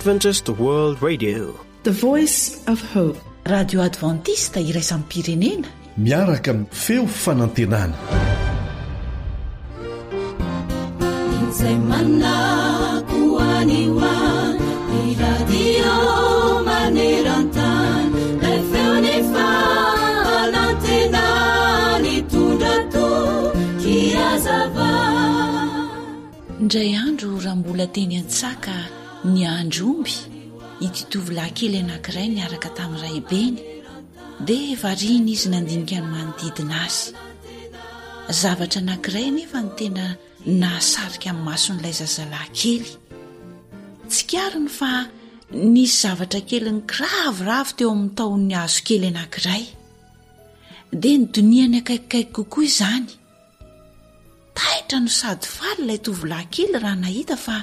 Adventist World Radio, the voice of hope. Radio Adventista iraisam-pirenena miaraka amin'ny feo fanantenana. Izay manakoaniwa ny radio maneran-tany ilay feony fanantenany tondra tokiazava. Indray andro raha mbola teny an-tsaka ny andromby ity tovolahy kely anankiray niaraka tamin'ny raibeny dia variana izy nandinika ny manodidina azy. Zavatra anankiray nefa ny tena nahasarika amin'ny mason'ilay zazalahy kely. Tsy kiariny fa nisy zavatra kely ny kiravoravo teo amin'ny taon'ny hazo kely anankiray dia ny doniany akaikikaiky kokoa izany. Taitra no sady faly ilay tovolahy kely raha nahita fa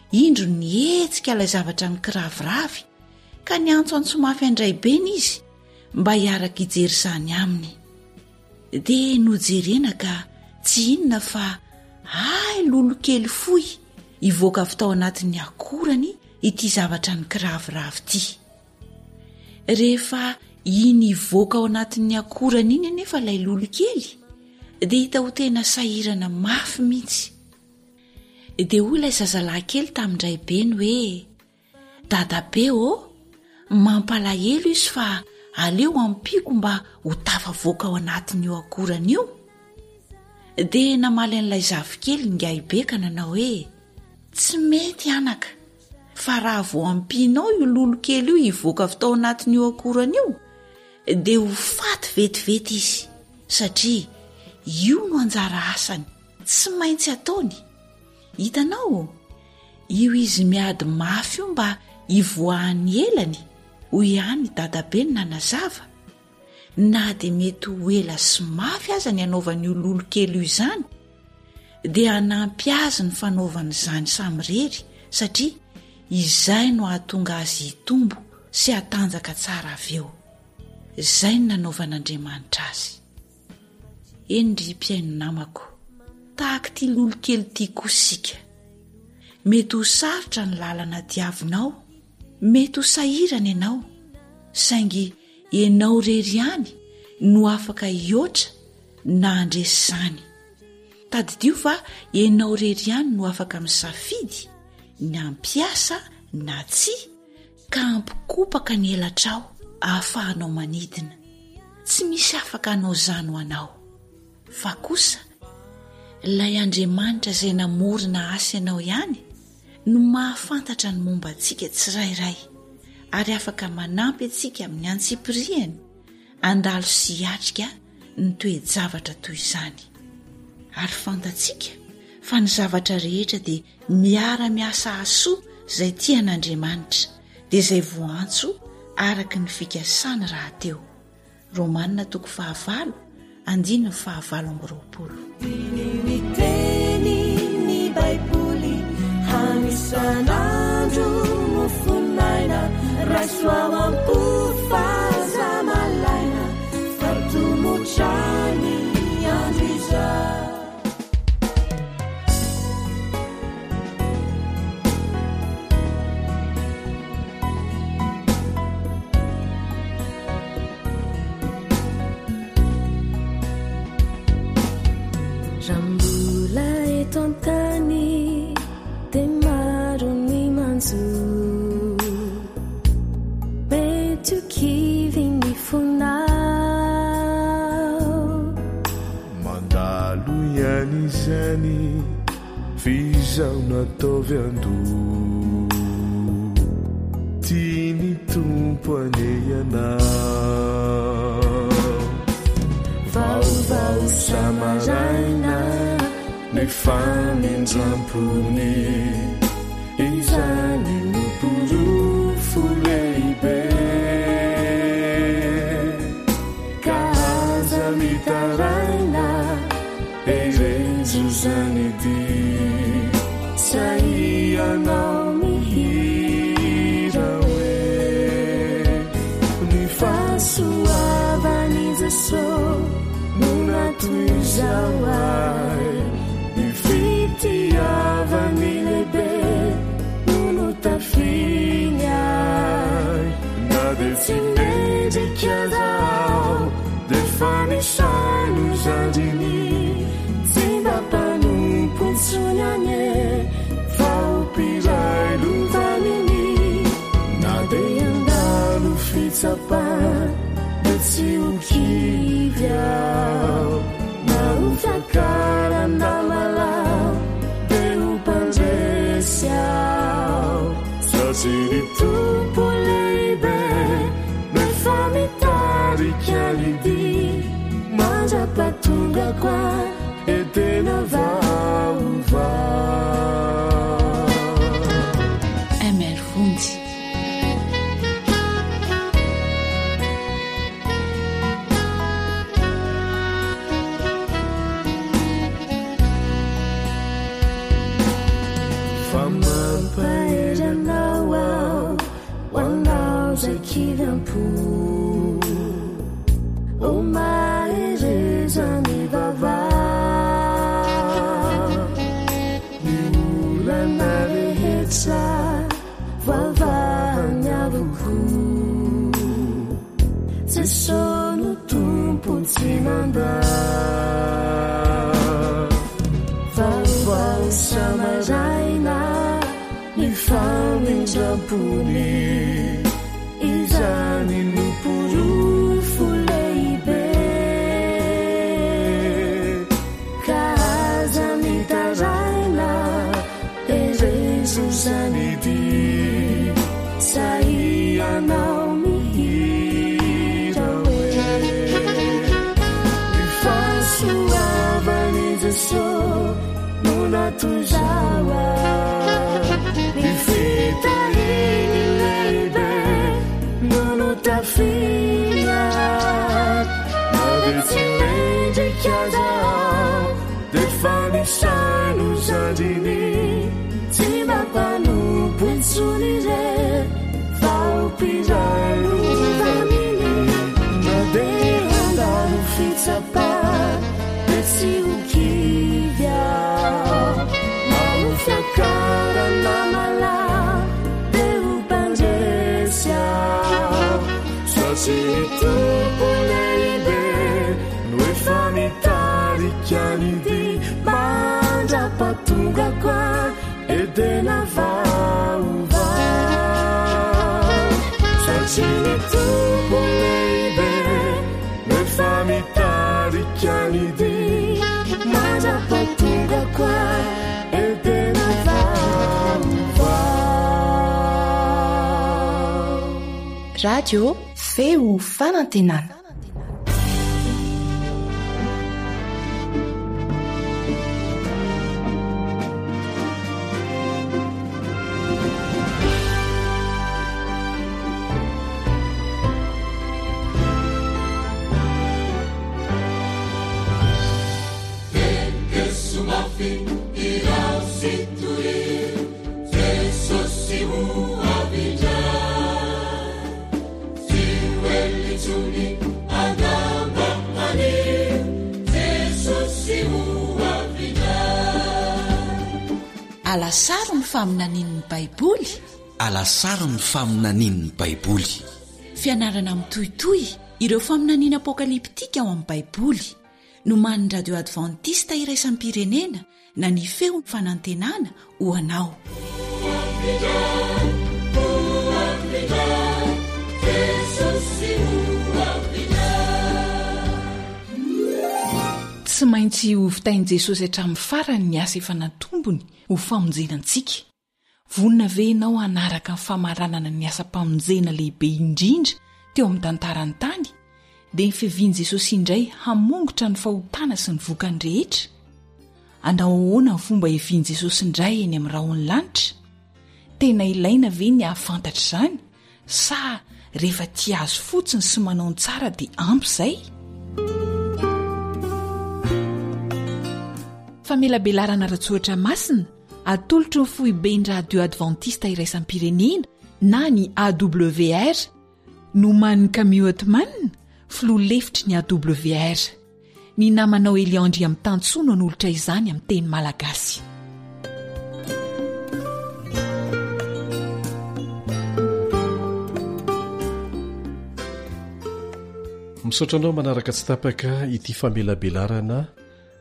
indro nihetsika ilay zavatra ny kiraviravy ka niantso mafy andraibeny izy mba hiaraka hijery izany aminy. Dia nojerena ka tsy inona fa lolo kely fohy hivoaka avy tao anatin'ny akorany ity zavatra ny kiraviravy ity. Rehefa iny hivoaka ao anatin'ny akorany iny nefa ilay lolo kely dia hita ho tena sahirana mafy mihitsy. Dia hoy ilay zazalahy kely tamindray beny hoe, dadabe mampalahelo izy fa aleo ampiko mba ho tafavoaka ao anatin'io akorany io. Dia namaly an'ilay zavikely ngaibe ka nanao hoe, tsy mety anaka, fa raha vo ampinao io lolo kely io hivoaka avy tao anatin'io akorany io dia ho faty vetivety izy, satria io no anjara asany, tsy maintsy ataony. Hitanao, io izy miady mafy io mba hivoahan'ny elany, hoy ihany dadabe ny nanazava. Na dia mety ho ela sy mafy aza ny anaovan'io lolo kely io izany, dia hanampy azy ny fanaovany izany samirery, satria izay no hahatonga azy hitombo sy hatanjaka tsara avy eo. Izay no nanaovan'Andriamanitra azy. Endry mpiaino namako, tahaka ity lolo kely ity kosika. Mety ho sarotra ny lalana diavinao, mety ho sahirana ianao, saingy ianao rery ihany no afaka hioatra na handresy izany. Tadidio fa ianao rery ihany no afaka misafidy ny ampiasa na tsia ka ampikopaka ny elatrao ahafahanao manidina. Tsy misy afaka hanao izany ho anao, fa kosa ilay Andriamanitra izay namorona asa ianao ihany no mahafantatra ny momba antsika tsirairay ary afaka manampy antsika amin'ny antsipiriany andalo sy hiatrika ny toe-javatra toy izany. Ary fantatsika fa ny zavatra rehetra dia miara-miasa hasoa izay tian'Andriamanitra dia izay voantso araka ny fikasana raha teo. Romanina 5:9-20. Miteny ny Baiboly hanisan'andro mofonaina raisoao ampofazamalaina fatomotrany andro izay. Rambola eto an-tany dia maro ny manjo, mety ho kivy ny fonao. Mandalo ihany izany vizao nataovy ando, tiany tompo aneyana. Vaovao samaraina nefa mindrampony, izany no borofo lehibe ka aza mitaraina erezo zany ity. Saianao mihira hoe ny fahasoavany Jesosy natoizao ay, ny fitiavany lehibe no tafina ukivao na ufakarandamalao de upanjesiao sasiri tumpo leibe nefamitarikalidy manjapatonga kwa etena vaova MR Fundy. Famampaeranao ao hoanao zay kivampo omaherezany vava miolana rehetra vavahany avoko jesono tompo tsy nanda vavao samaraina ny famindrapony izany noporofo leibe ka aza mitaraina erezo zanidy saianao mihira hoe mifasoavany jeso no natozawa mifitainy leibe nono tafina navetsy mendrikazao de fanisaino zandriny tsy mampanompo itsony re faompiraino vaniny na de andalo fitsapa de tsy ukivyao na ufakaranamala de upanjesiao sasiny tumpo leibe no efa mitarikalidy mandrapatonga kwa edena vaova sasiny tumpo leibe no efa mitarikalidy mandrapatonga kwa edena vaova radio feo fanantenana alasaro ny faminanin'ny baiboly alasaro ny faminanin'ny baiboly fianarana mitohitoy ireo faminaniana apokaliptika ao amin'ny baiboly no man'ny radio adventista iraisam-pirenena na ny feo fanantenana ho anao tsy maintsy ho vitain'i jesosy hatramin'ny farany ny asa efa natombony ho famonjenantsika vonina ve ianao hanaraka ny famaranana ny asa-pamonjena lehibe indrindra teo amin'ny tantarany tany dia ny fiavian'i jesosy indray hamongotra ny fahotana sy ny vokany rehetra andao ahoana ny fomba hiavian'i jesosy indray eny amin'ny rahony lanitra tena ilaina ve ny hahafantatra izany sa rehefa tia azo fotsiny sy manao ny tsara dia ampy izay famelabelarana ratsoatra masina atolotro ny foiben'ny radio adventista iraisam-pirenena na ny AWR no man'ny Camille Otman filoha lefitry ny AWR ny namanao Eliandry amin'ny tantsoa no olotra izany amin'ny teny malagasy misaotranao manaraka tsy tapaka ity famelabelarana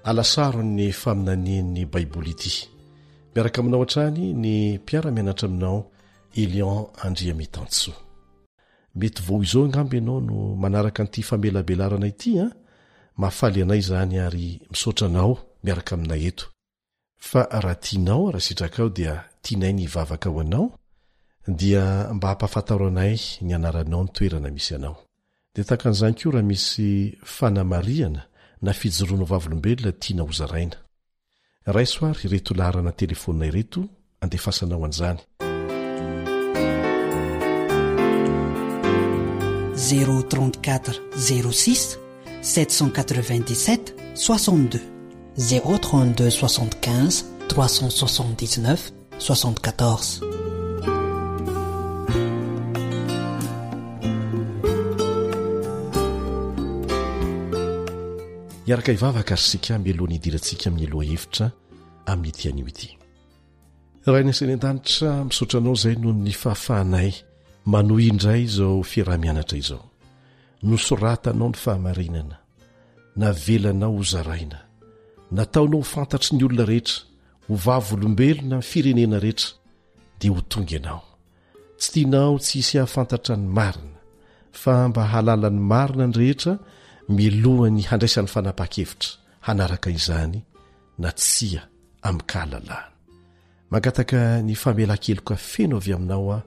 alasaron'ny faminanian'ny baiboly ity miaraka aminao hatrany ny mpiara-mianatra aminao Elion Andria Mitantsoa mety vao izao angamby ianao no manaraka an'ity famelabelarana ity a mahafaly anay zany ary misaotra anao miaraka aminay eto fa raha tianao raha sitrakao dia tianay ny vavaka ho anao dia mba hampafantaranay ny anaranao ny toerana misy anao dia takan'izany koa raha misy fanamariana na fijoroana vavolombelona tiana ho zaraina raisoary ireto laharana telefônina ireto andefasanao an'izany 034 06 797 62 032 75 379 74 iaraka ivavaka ary sika mialohan'ny idirantsika amin'ny aloha hevitra amin'ny tian'io ity raha ny asany an-danitra misaotranao izay noho ny fahafahanay manohy indray izao fiarah-mianatra izao nosoratanao ny fahamarinana navelanao ho zaraina nataonao ho fantatry ny olona rehetra ho vavolombelona ny firenena rehetra dia ho tonga ianao tsy tianao tsy hisy hahafantatra ny marina fa mba halala ny marina ny rehetra milohany handraisan'ny fanapa-kevitra hanaraka izany na tsia amin'ny kahalalahana magataka ny famelan-keloka feno avy aminao a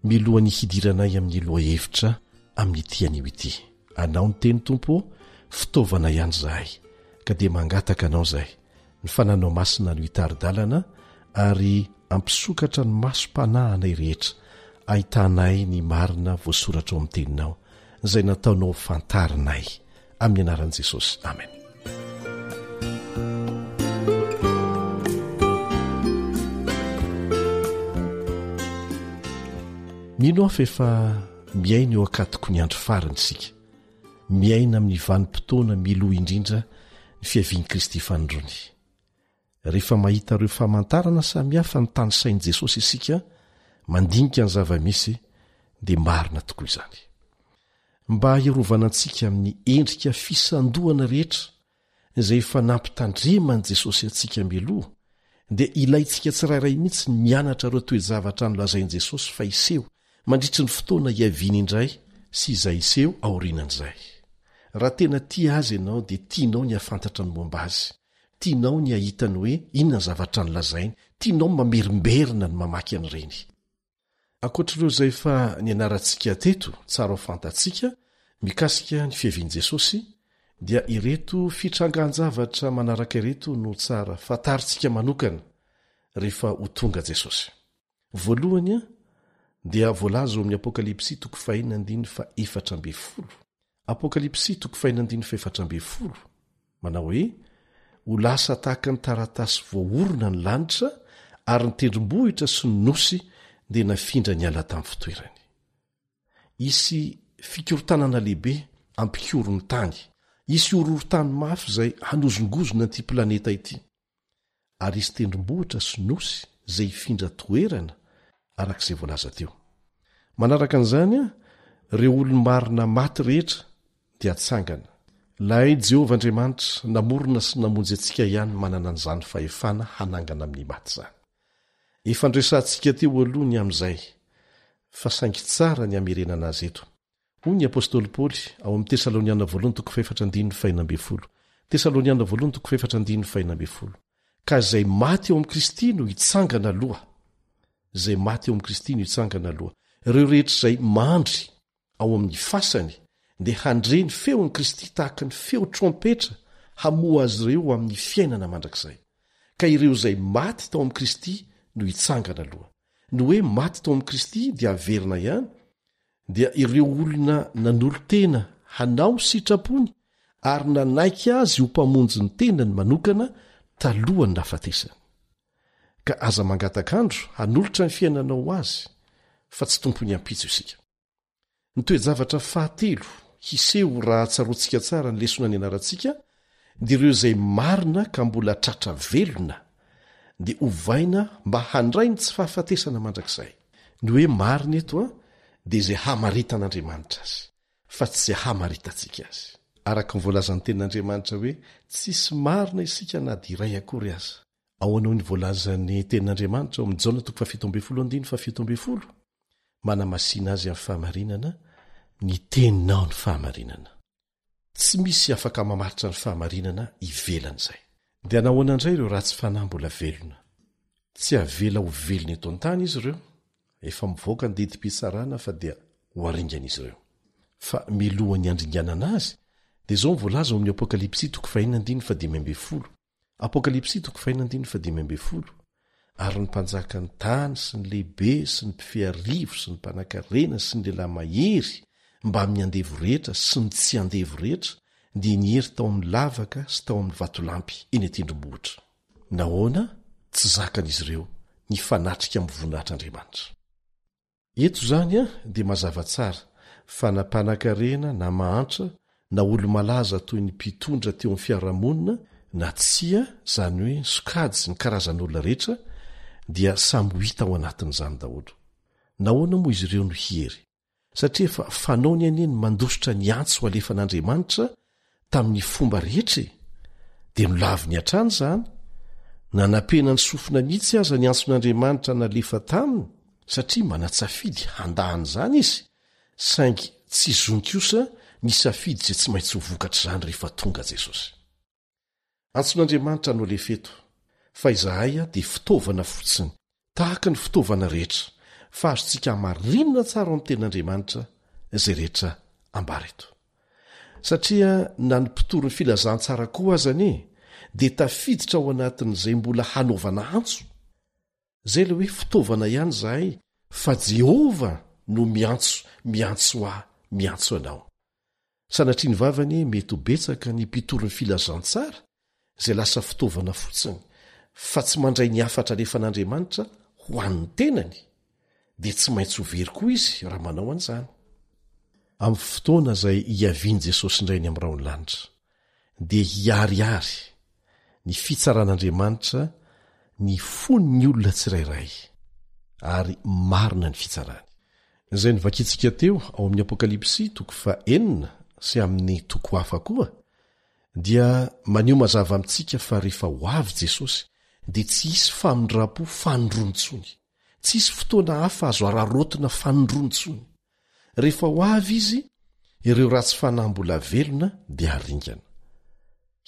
milohany hidiranay amin'ny loha hevitra amin'ny tian'io ity anao ny teny tompo fitaovana ihany zahay ka dia mangataka anao zay ny fananao masina no hitaridalana ary ampisokatra ny masom-panahanay rehetra ahitanay ny marina voasoratra ao amin'ny teninao izay nataonao fantarinay amin'ny anaran'i Jesosy amen mino afa efa miaina eo akatoko ny andro farany isika miaina amin'ny vanim-potoana miloha indrindra ny fiavian'i Kristy fanondrony rehefa mahita ireo famantarana samihafa ny tany sain'i Jesosy isika mandinika ny zava-misy dia marina tokoa izany mba hiarovana antsika amin'ny endrika fisandohana rehetra izay efa nampitandreman'i Jesosy antsika miloha dia ilayntsika tsirairay mihitsy ny mianatra ireo toe-javatra nolazain'i Jesosy fa iseho mandritry ny fotoana hiaviana indray sy izay iseho aorinan'izay raha tena tia azy ianao dia tianao ny hafantatra ny momba azy tianao ny hahitany hoe inona ny zavatra nolazainy tianao mamerimberina ny mamaky an'ireny ankoatr'ireo izay fa ny anarantsika teto tsara ho fantatsika mikasika ny fiavian'i Jesosy dia ireto fitrangan-javatra manaraka ireto no tsara fantarintsika manokana rehefa ho tonga Jesosy voalohany a dia voalaza ao amin'ny apokalipsy 4:14 apokalipsy 4:14 manao hoe ho lasa tahaka ny taratasy voaorona ny lanitra ary ny tendrombohitra sy ny nosy dia nafindra ny ala tamin'ny fitoerany isy fikorotanana lehibe ampikoron'ny tany isy ororon-tany mafy izay hanozongozona an'ity planeta ity ary isy tendrombohitra sy nosy izay hifindra toerana arak'izay voalaza teo manaraka an'izany a ireo olo-marina maty rehetra dia atsangana lay Jehovah Andriamanitra namorona sy namonjy antsika ihany manana an'izany fahefana hanangana amin'ny maty zany efa ndresantsika teo alohany amin'izay fa saingy tsara ny amerenana azy eto hoy ny apôstôly Paoly ao amin'ny Tesaloniana 2:14 ka izay maty eo amin'ny Kristy no hitsangana aloha izay maty eo amin'ny Kristy no hitsangana aloha ireo rehetra izay mandry ao amin'ny fasany dia handreny feon'i Kristy tahaka ny feo trompetra hamoa azy ireo amin'ny fiainana mandrakizay ka ireo izay maty tao amin'ny Kristy no hitsangana aloha no hoe maty tao amin'ny Kristy dia averina ihany dia ireo olona nanolo-tena hanao sitrapony ary nanaiky azy ho mpamonjy ny tenany manokana talohany nafatesany ka aza mangatakandro hanolotra ny fiainanao azy fa tsy tompony ampitso isika ny toe-javatra fahatelo hiseho raha tsaroantsika tsara ny lesona ny anarantsika dia ireo izay marina ka mbola tratra velona dia ovaina mba handray ny tsy fahafatesana mandrakizay ny hoe marina eto a dia izay hamaritan'Andriamanitra azy fa tsy izay hamaritantsika azy araka ny voalazan'ny tenin'Andriamanitra hoe tsisy marina isika na dia iray akory aza ao anao ny voalazan'ny tenin'Andriamanitra ao amin'ny Jaona 7:17 manamasina azy amin'ny fahamarinana ny teninao ny fahamarinana. Tsy misy afaka mamaritra ny fahamarinana ivelan'izay. Dia nahoana indray ireo ratsy fanahy mbola velona? Tsy avela ho velona eto an-tany izy ireo, efa mivoaka ny didim-pitsarana fa dia ho aringana izy ireo. Fa milohany andringanana azy, dia izao mivolaza ao amin'ny Apokalipsy 5:5-10. Apokalipsy 5:5-10. Ary ny mpanjaka ny tany sy ny lehibe sy ny mpifearivo sy ny mpanan-karena sy ny lehilahy mahery mba amin'ny andevo rehetra sy ny tsy andevo rehetra dia nihery tao amin'ny lavaka sy tao amin'ny vatolampy eny an-tendrombohitra. Nahoana tsy zakan'izy ireo ny fanatrika amin'ny voninahitr'Andriamanitra. Eto izany dia mazava tsara fa na mpanan-karena na mahantra na olo malaza toy ny mpitondra teo amin'ny fiarahamonina na tsia izany hoe sokady sy ny karazan'olona rehetra dia samy ho hita ao anatin'izany daholo. Nahoana moa izy ireo no hihery? Satria efa fanao ny aneny mandositra ny antso ho alefan'Andriamanitra tamin'ny fomba rehetra dia milavy ny hatrany izany, na nampena ny sofina mihitsy aza ny antson'Andriamanitra nalefa taminy, satria manatsafidy handahany izany izy, saingy tsy zonkosa ny safidy izay tsy maintsy ho vokatra izany rehefa tonga Jesosy. Antson'Andriamanitra no alefeto, fa izahay dia fitaovana fotsiny, tahaka ny fitaovana rehetra, fa azontsika marinina tsara amin'ny tenin'Andriamanitra izay rehetra ambareto. Satria na ny mpitory ny filazantsara koa azany dia tafiditra ao anatin'izay mbola hanaovana antso. Izay ilay hoe fitaovana ihany izahay, fa Jehova no miantso anao. Sanatria ny vavany mety ho betsaka ny mpitory ny filazantsara izay lasa fitaovana fotsiny, fa tsy mandray ny afatra alefan'Andriamanitra ho an'ny tenany, dia tsy maintsy ho very koa izy raha manao an'izany. Amin'ny fotoana izay hiaviany Jesosy indray ny amin'ny raony lanitra, dia hiariary ny fitsaran'Andriamanitra ny fon'ny olona tsirairay, ary marina ny fitsarany. Izay nivakitsika teo ao amin'ny Apokalipsy 9 sy amin'ny toko hafa koa, dia maneho mazava amintsika fa rehefa ho avy Jesosy dia tsy hisy famindram-po fanondrontsony, tsy hisy fotoana hafa azo ararotina fanondrontsony. Rehefa ho avy izy, ireo ratsy fanahy mbola velona dia haringana.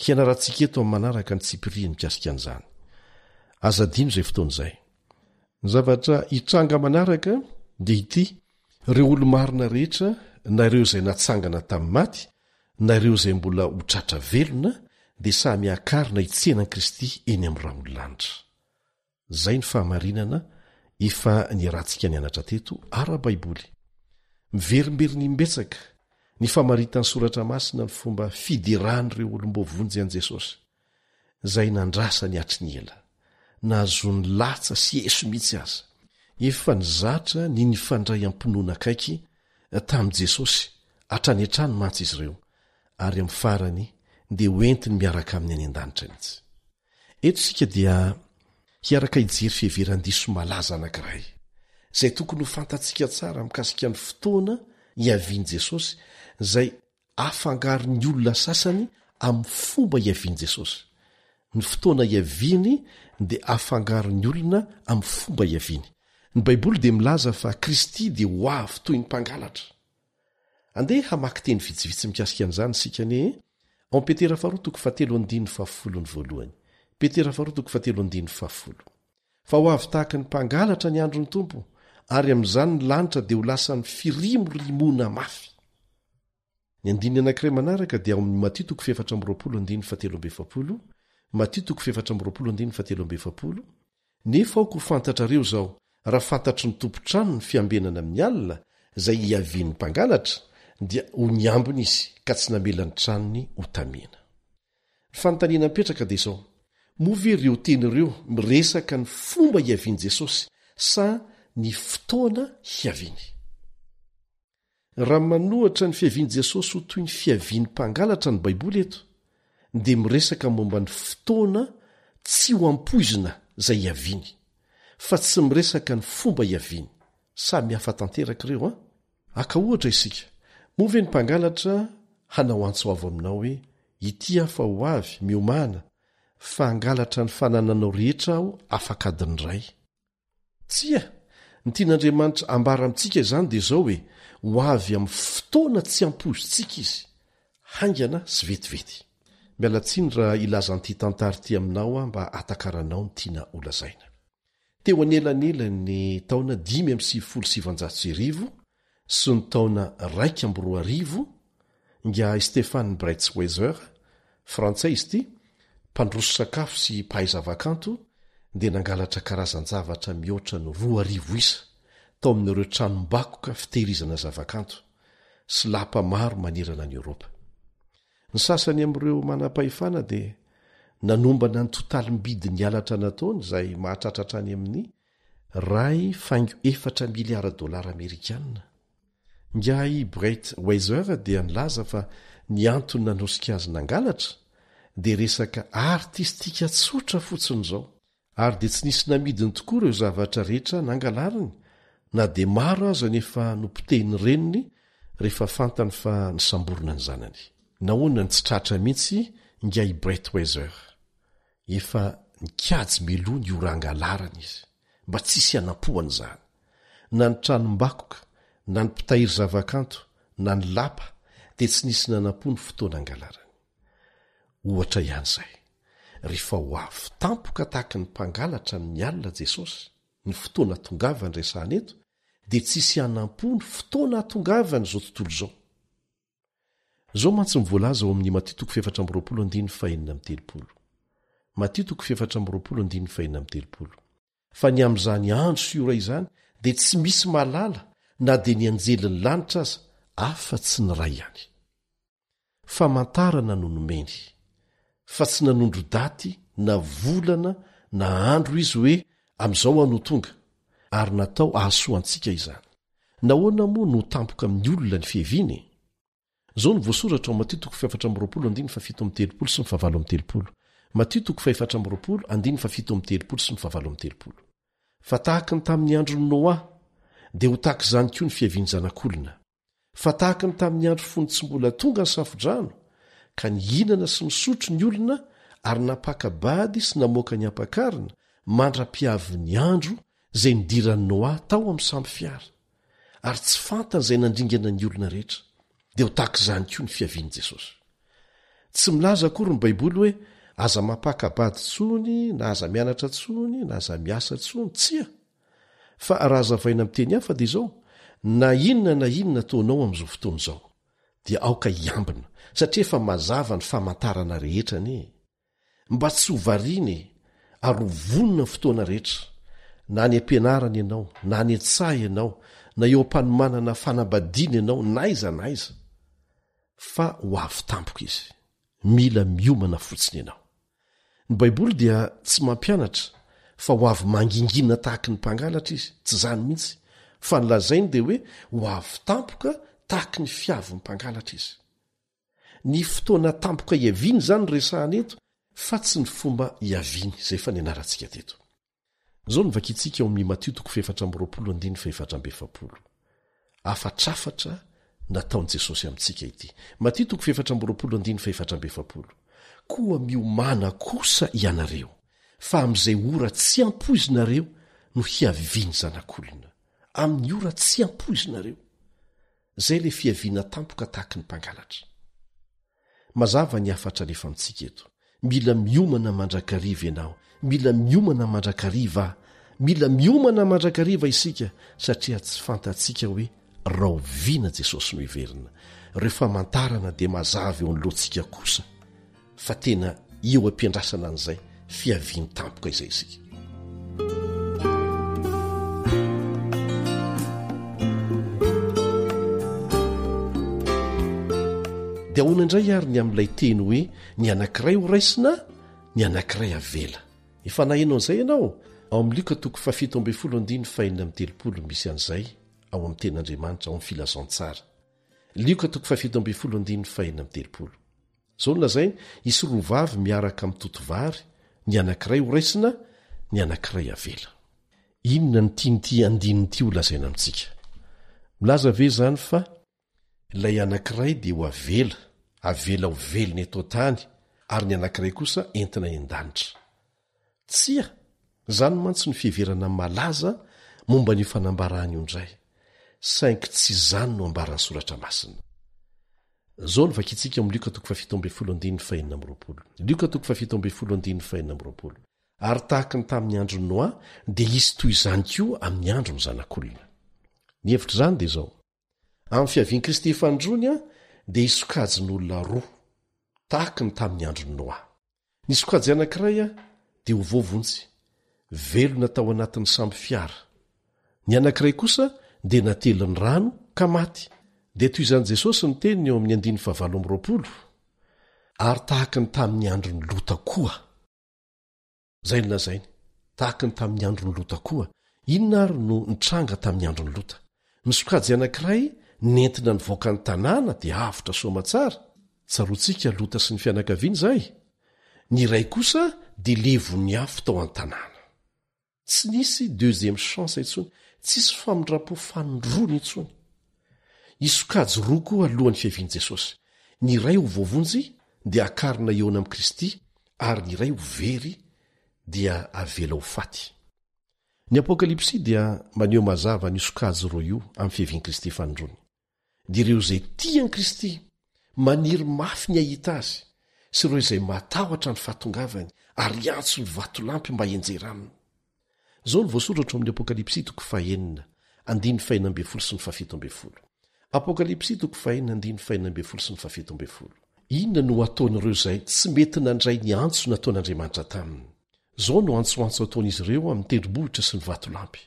Hianarantsika eto amin'ny manaraka ny tsipiriany mikasika an'izany. Azadino izay fotoana izay. Ny zavatra hitranga manaraka dia ity: ireo olo-marina rehetra, na ireo izay natsangana tamin'ny maty, na ireo izay mbola ho tratra velona, dia samy akarina hitsenan'i Kristy eny amin'ny raol'anitra. Izay ny fahamarinana efa niarantsika nianatra teto ara-Baiboly. Miverimberiny mimbetsaka ny famaritany soratra masina ny fomba fiderahan'ireo olom-bovonjy an'i Jesosy, izay nandrasa ny hatry ny ela, nahazony latsa sy eso mihitsy aza. Efa nizatra ny nifandray am-pinoana akaiky tamin'i Jesosy hatrany hatrany mantsy izy ireo, ary amin'ny farany dia hoentiny miaraka amin'ny any an-danitra mihitsy. Eto isika dia hiaraka hijery fiheveran-diso malaza anankiray, izay tokony ho fantatsika tsara mikasika ny fotoana hiaviany Jesosy, izay afangaro ny olona sasany amin'ny fomba hiaviany Jesosy. Ny fotoana hiaviany dia afangaro ny olona amin'ny fomba hiaviany. Ny Baiboly dia milaza fa Kristy dia ho avy toy ny mpangalatra. Andeha hamaky teny vitsivitsy mikasika an'izany sika ne ao Petera 2:7-10. Petera 2:7-10. Fa ho avy tahaka ny mpangalatra ny andro ny Tompo, ary amin'izany ny lanitra dia ho lasa ny firimorimoana mafy. Ny andininy anankiray manaraka dia ao amin'ny Matthieu 4:17. Matthieu 4:17. Nefa aoko ho fantatrareo zao, raha fantatry ny tompontrano ny fiambenana amin'ny alina izay hiavian'ny mpangalatra, dia ho niambina izy ka tsy namela ny tranony ho tamena. Ny fanontaniana mipetraka dia izao: moa ve ireo teny ireo miresaka ny fomba hiaviany Jesosy sa ny fotoana hiaviany? Raha manohatra ny fiaviany Jesosy ho toy ny fiavian'ny mpangalatra ny Baiboly eto, dia miresaka momba ny fotoana tsy ho ampoizina izay hiaviany, fa tsy miresaka ny fomba hiaviany. Samy hafa tanteraka ireo aka ohatra isika: moa ve ny mpangalatra hanao antso avo aminao hoe ity afa ho avy miomana, fa hangalatra ny fanananao rehetra aho afaka adiny ray? Tsia, ny tian'Andriamanitra ambara amintsika izany dia izao hoe ho avy amin'ny fotoana tsy ampozotsika izy haingana sy vetivety. Mialatsiny raha ilazan'ity tantarity aminao mba atakaranao ny tiana olazaina. Teo anelanelany taona 570 sy ny taona 220 nga Stefan Breitsweiser, frantsay izy ity, mpandroso sakafo sy mpahay zavakanto, dia nangalatra karazan-javatra mihoatra ny 2000 isa tao amin'ireo tranom-bakoka fitehirizana zavakanto sy lapa maro manerana ny Eoropa. Ny sasany amin'ireo manam-pahefana dia nanombana ny totalim-bidy ny alatra nataony izay mahatratratra any amin'ny $4 miliara Amerikanina. Ngai Breitweiser dia nilaza fa ny antony nanosika azy nangalatra dia resaka artistika tsotra fotsiny izao, ary dia tsy nisy namidiny tokoa ireo zavatra rehetra nangalariny, na dia maro aza nefa nompitehiny reniny rehefa fantany fa nisamborona ny zanany. Nahoana ny tsy tratra mihitsy Ngai Breitweiser, efa nikajy melony iorangalarana izy mba tsisy anampohany izany, na ny tranom-bakoka, na ny mpitahiry zavakanto, na ny lapa dia tsy nisy nanampo ny fotoana angalarany. Ohatra ihany izay, rehefa ho avy tampoka tahaka ny mpangalatra ny alina Jesosy ny fotoana tongavany resahana eto, dia tsisy anampo ny fotoana atongavany izao tontolo izao. Zao mantsy mivoalaza ao amin'ny Matio 4:4-5. Matio 4:4-5. Fa ny amin'izany andro sy ora izany dia tsy misy malala na dia ny anjelin'ny lanitra aza afa tsy ny ray ihany. Famantarana no nomeny, fa tsy nanondro daty na volana na andro izy hoe amin'izao ano tonga, ary natao ahasoantsika izany. Nahoana moa no tampoka amin'ny olona ny fiheviany? Zao ny voasoratra ao Matio 4:7-7 sy 7. Matio 4:7-7 sy 7. Fa tahaka ny tamin'ny andron'ny Noa dia ho tahaka izany koa ny fihaviany zanak'olona. Fa tahaka ny tamin'ny andro fony tsy mbola tonga ny safodrano, ka nihinana sy nisotro ny olona ary napaka-bady sy namoaka ny ampakarina mandra-piavy ny andro izay nidiran'ny Noa tao amin'ny samby fiara, ary tsy fantany izay nandringana ny olona rehetra, dia ho tahaka izany koa ny fihaviany Jesosy. Tsy milaza akory ny Baiboly hoe aza mapaka-bady tsony, na aza mianatra tsony, na aza miasa tsony, tsia. Fa raha zavaina amin'ny teny hafa dia izao: na inona taonao amin'izao fotoana izao dia aoka hiambina, satria efa mazava ny famantarana rehetra anie. Mba tsy ho variany ary ho vonona ny fotoana rehetra, na ny ampianarana ianao, na ny an-tsaha ianao, na eo am-panomanana fanambadiana ianao, naiza naiza, fa ho avy tampoka izy. Mila miomana fotsiny ianao. Ny Baiboly dia tsy mampianatra fa ho avy mangingina tahaka ny mpangalatra izy, tsy zany mihitsy, fa nylazainy dia hoe ho avy tampoka tahaka ny fiavy ny mpangalatra izy. Ny fotoana tampoka hiaviany izany resahana eto, fa tsy ny fomba hiaviany izay fa nianarantsika teto. Zao ny vakitsika ao amin'ny Matio 4:7-7. Afatrafatra nataon'i Jesosy amintsika ity. Matio 4:7-7. Koa miomana kosa ianareo, fa amin'izay ora tsy ampoizinareo no hiaviany zanak'olona. Amin'ny ora tsy ampoizinareo, zay le fiaviana tampoka tahaka ny mpangalatra. Mazava ny afatra lefa amintsika eto. Mila miomana mandrakariva ianao, mila miomana mandrakariva, mila miomana mandrakariva isika, satria tsy fantatsika hoe rahoviana Jesosy no hiverina. Reo famantarana dia mazava eo anyloantsika kosa, fa tena eo ampiandrasana an'izay fiaviany tampoka izay isika. Dia ahoana indray ary ny amin'ilay teny hoe ny anankiray ho raisina, ny anankiray avela. Efa nahainao an'izay ianao? Ao amin'ny Luka 7:5-7 misy an'izay ao amin'ny tenin'Andriamanitra, ao amin'ny filazantsara. Luka 7:5-7. Zao nolazainy: isy rovavy miaraka amin'ny totovary, ny anankiray ho raisina, ny anankiray avela. Inona ny tianyty andininy ty ho lazaina amintsika? Milaza ve zany fa ilay anankiray dia ho avela ho velony eto tany, ary ny anankiray kosa entina en-danitra? Tsia, zany mantsy ny fiheverana malaza momba ny fanambarahany io indray. saingy tsy zany no ambarany soratra masina. Zao no vakitsika amin'ny Lioka 17:20. Lioka 17:20. Ary tahaka ny tamin'ny andro ny Noa dia hisy toy izany koa amin'ny andro ny zanak'olona. Ny hevitra izany dia izao. Amin'ny fiavian'i Kristy fandrony dia hisokajin'olona roa tahaka ny tamin'ny andro ny Noa. Ny sokajy anankiray dia ho voavonjy, velona tao anatin'ny samby fiara. Ny anankiray kosa dia natelin'ny rano ka maty. Dia toy izany Jesosy ny teniny eo amin'ny 9:20. Ary tahaka ny tamin'ny andro ny Lota koa. Zay no lazainy, tahaka ny tamin'ny andro ny Lota koa. Inona ary no nitranga tamin'ny andro ny Lota? Ny sokajy anankiray nentina nivoaka ny tanàna dia avotra soamatsara. Tsaroantsika Lota sy ny fianakaviany zay. Ny iray kosa dia levony afo tao an-tanàna. Tsy nisy deuxième chance intsony, tsisy famindram-po fanondrony intsony. Isokajy roa koa alohan'ny fiavian'i Jesosy. Ny iray ho voavonjy dia akarina eona amin'i Kristy, ary ny iray ho very dia avela ho faty. Ny Apokalipsy dia maneho mazava ny isokajy roa io amin'ny fiavian'i Kristy fanondrony. Dia ireo izay tian'i Kristy, maniry mafy ny ahita azy, sy ireo izay matahotra ny fahatongavany ary antso ny vatolampy mba hienjera aminy. Zao no voasoratra amin'ny Apokalipsy 4:5-7. Apokalipsy 4:5-7. Inona no ataon'ireo izay tsy mety nandray ny antso nataon'Andriamanitra taminy? Zao no antsoantso ataon'izy ireo amin'ny tendrombohitra sy ny vatolampy.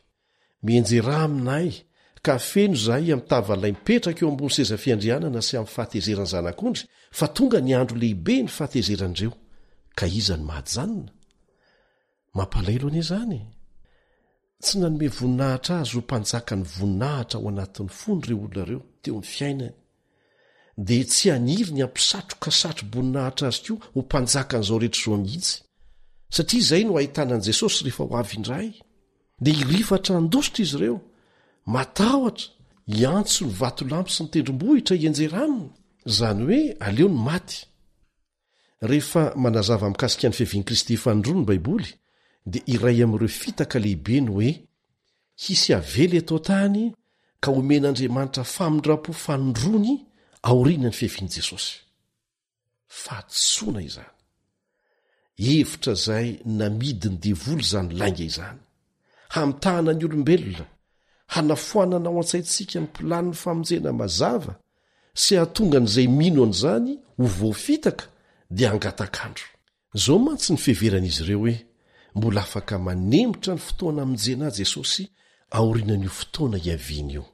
Mienjera aminay, ka feno zahay amin'ny tavalay mipetraka eo ambony seza fiandrianana sy amin'ny fahatezeran'ny zanak'ondry, fa tonga ny andro lehibe ny fahatezerandreo. Ka iza ny mahajanona? Mampalaelo anie zany. Tsy nanome voninahitra azy ho mpanjaka ny voninahitra ao anatin'ny fony ireo olona ireo teo amin'ny fiainany. Dia tsy haniry ny ampisatroka satro-boninahitra azy koa ho mpanjaka n'izao rehetra izao mihitsy. Satria izay no ahitanan'i Jesosy rehefa ho avy indray. Dia hirifatra andositra izy ireo, matahotra, hiantso ny vatolampy sy ny tendrombohitra hienjera aminy. Zany hoe aleo ny maty. Rehefa manazava mikasika ny fiavian'i Kristy fanondroany ny Baiboly, dia iray amin'ireo fitaka lehibe ny hoe hisy avely eto tany ka omen'Andriamanitra famindram-po fanondrony aoriana ny fiavian'i Jesosy. Fahatsoana izany. Hevitra izay namidiny devoly izany lainga izany. Hamitahana ny olombelona, hanafoanana ao an-tsaintsika ny mpilan'ny famonjena mazava sy hahatonga n'izay mino an'izany ho voafitaka dia hangatakandro. Zao mantsy ny fiheveran'izy ireo hoe mbola afaka manembotra ny fotoana aminjena Jesosy aorianan'io fotoana hiaviany io.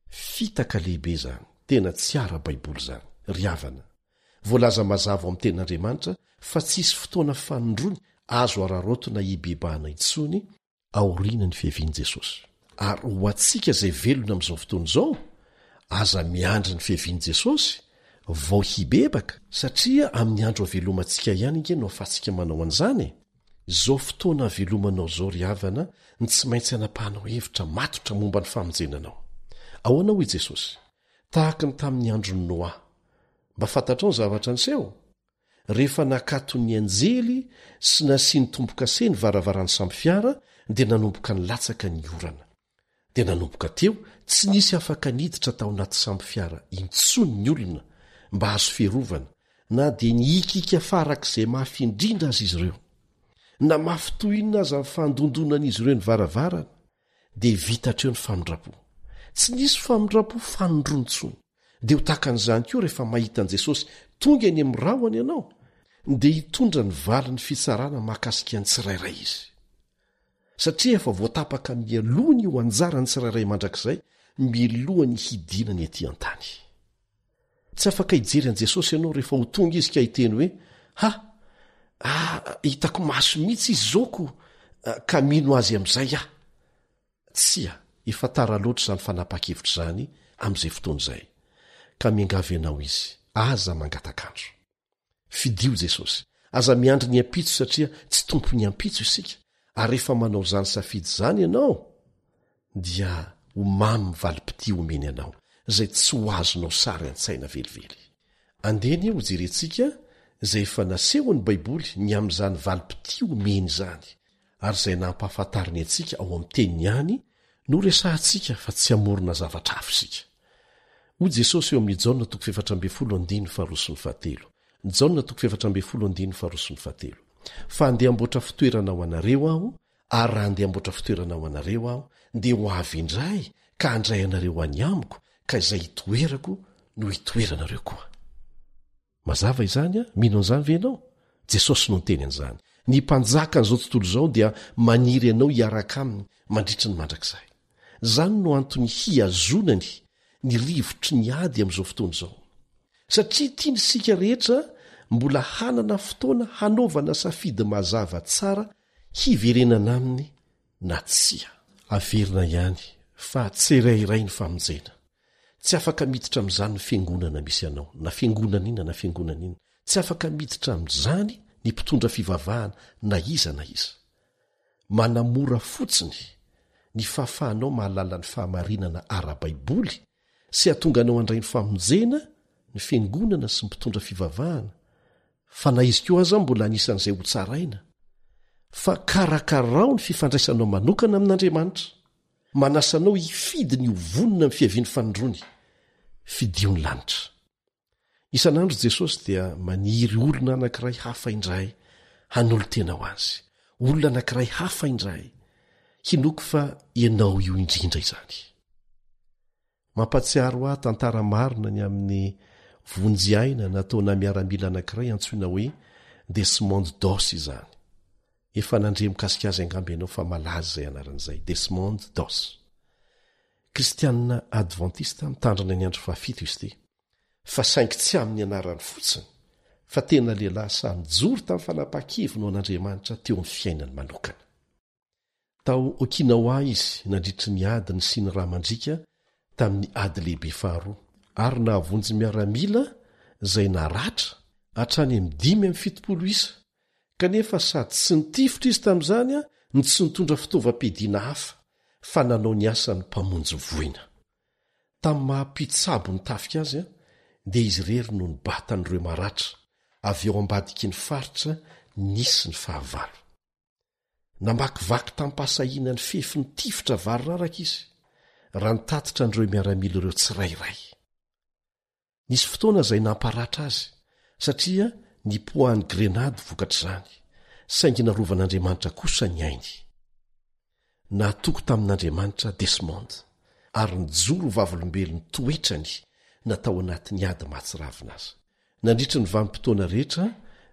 Fitaka lehibe zany, tena tsy ara-Baiboly zany, ry havana. Voalaza mazava ao amin'ny tenin'Andriamanitra fa tsisy fotoana fanondrony azo ararotona hibebahana intsony aorianany fiavian'i Jesosy. Ary ho antsika izay velona amin'izao fotoana izao, aza miandry ny fiavian'i Jesosy vao hibebaka, satria amin'ny andro havelomantsika ihany inge no ahafahantsika manao an'izany. Izao fotoana havelomanao izao ry havana ny tsy maintsy hanapahanao hevitra matotra momba ny famonjenanao. Ahoana hoy Jesosy? Tahaka ny tamin'ny andro ny Noa. Mba fantatrao ny zavatra niseho? Rehefa nakato ny anjely sy nasiany tombo-kase ny varavarany samby fiara, dia nanomboka ny latsaka ny orana. Dia nanomboka teo tsy nisy afaka niditra tao anaty samby fiara intsony ny olona mba hazo fiarovana, na dia niikika farak'izay mafy indrindra azy izy ireo. Na mafy tohinina aza ny fandondonan'izy ireo ny varavarana, dia vitatreo ny famindram-po. Tsy nisy famindram-po fanondrontsony. Dia ho takan'izany koa rehefa mahita an'i Jesosy tonga eny amin'ny rahony ianao, dia hitondra ny valin'ny fitsarana mahakasika ny tsirairay izy. Satria efa voatapaka mialohany io anjarany tsirairay mandrakizay, milohany hidinany etỳ an-tany. Tsy afaka hijery an'i Jesosy ianao rehefa ho tonga izy ka hiteny hoe hitako maso mihitsy izy zoko ka mino azy amin'izay aho. Tsia, efa tara loatra izany fanapa-kevitra izany amin'izay fotoana izay. Ka miangavy ianao izy, aza mangatakandro. Fidio Jesosy, aza miandry ny ampitso satria tsy tompo ny ampitso isika. Ary rehefa manao izany safidy izany ianao, dia ho mamy valim-piti omeny ianao, izay tsy ho azonao sary an-tsaina velively. Andeny ho jerentsika izay efa nasehon'ny Baiboly ny amin'izany valim-piti omeny izany, ary izay nampahafantariny antsika ao amin'ny teniny ihany no resahantsika fa tsy amorona zavatra hafa isika. Hoy Jesosy eo amin'ny Jaona 4:7. Fa andeha amboatra fitoerana ho anareo aho, ary raha andeha amboatra fitoerana ho anareo aho, dia ho avy indray ka handray anareo any amiko, ka izay hitoerako no hitoeranareo koa. Mazava izany a, mino an'izany ve ianao? Jesosy no niteny an'izany. Ny mpanjaka an'izao tontolo izao dia maniry ianao hiaraka aminy mandritra ny mandrakizay. Zany no antony hiazonany ny rivotry ny ady amin'izao fotoana izao. Satria tiany isika rehetra mbola hanana fotoana hanaovana safidy mazava tsara hiverenana aminy na tsia. Averina ihany fa tsirairay ny famonjena. Tsy afaka miditra amin'izany ny fiangonana misy ianao, na fiangonana ina na fiangonana ina. Tsy afaka miditra amin'izany ny mpitondra fivavahana na iza na iza. Manamora fotsiny ny fahafahanao mahalala ny fahamarinana ara-baiboly sy hatonganao andray ny famonjena ny fiangonana sy mpitondra fivavahana. Fa na izy koa aza mbola anisan'izay ho tsaraina. Fa karakarao ny fifandraisanao manokana amin'Andriamanitra. Manasanao hifidy ny hovonina amin'ny fiaviany fanondrony. Fidiony lanitra. Isan'andro Jesosy dia maniry olona anankiray hafa indray hanolo tena ho azy. Olona anankiray hafa indray. Hinoko fa ianao io indrindra izany. Mampatsiaro ahy tantara marina ny amin'ny vonjy-aina nataona miaramila anankiray antsoina hoe Desmond Doss izany. Efa nandre mikasika azy angamba ianao fa malaza izay anaran'izay, Desmond Doss. Kristianina Adventista mitandrina ny andro fahafito izy ity. Fa saingy tsy amin'ny anarany fotsiny, fa tena lehilahy samy joro tamin'ny fanapahan-keviny an'Andriamanitra teo amin'ny fiainany manokana. Tao Okinawa izy nandritry ny adiny sy ny ramandrika tamin'ny ady lehibe faharoa, ary nahavonjy miaramila izay naratra hatrany amin'ny 570 isa, kanefa sady tsy nitifitra izy tamin'izany ny tsy nitondra fitaovam-piadiana hafa fa nanao ny asany mpamonjy voina. Tamin'ny mahampitsabo ny tafika azy dia izy rery no nibatan'ireo maratra avy eo ambadiky ny faritra nisy ny fahavalo. Namakivaky tampasahina ny fefy ny tifitra vary raraka izy raha nitatitra an'ireo miaramila ireo tsirairay. Nisy fotoana izay namparatra azy satria nipoahany grenady vokatr'izany, saingy narovan'Andriamanitra kosa ny ainy. Natoko tamin'Andriamanitra Desmond ary nijoro vavolombelony toetrany natao anatin'ny ady mahatsiravina azy. Nandritra ny vanim-potoana rehetra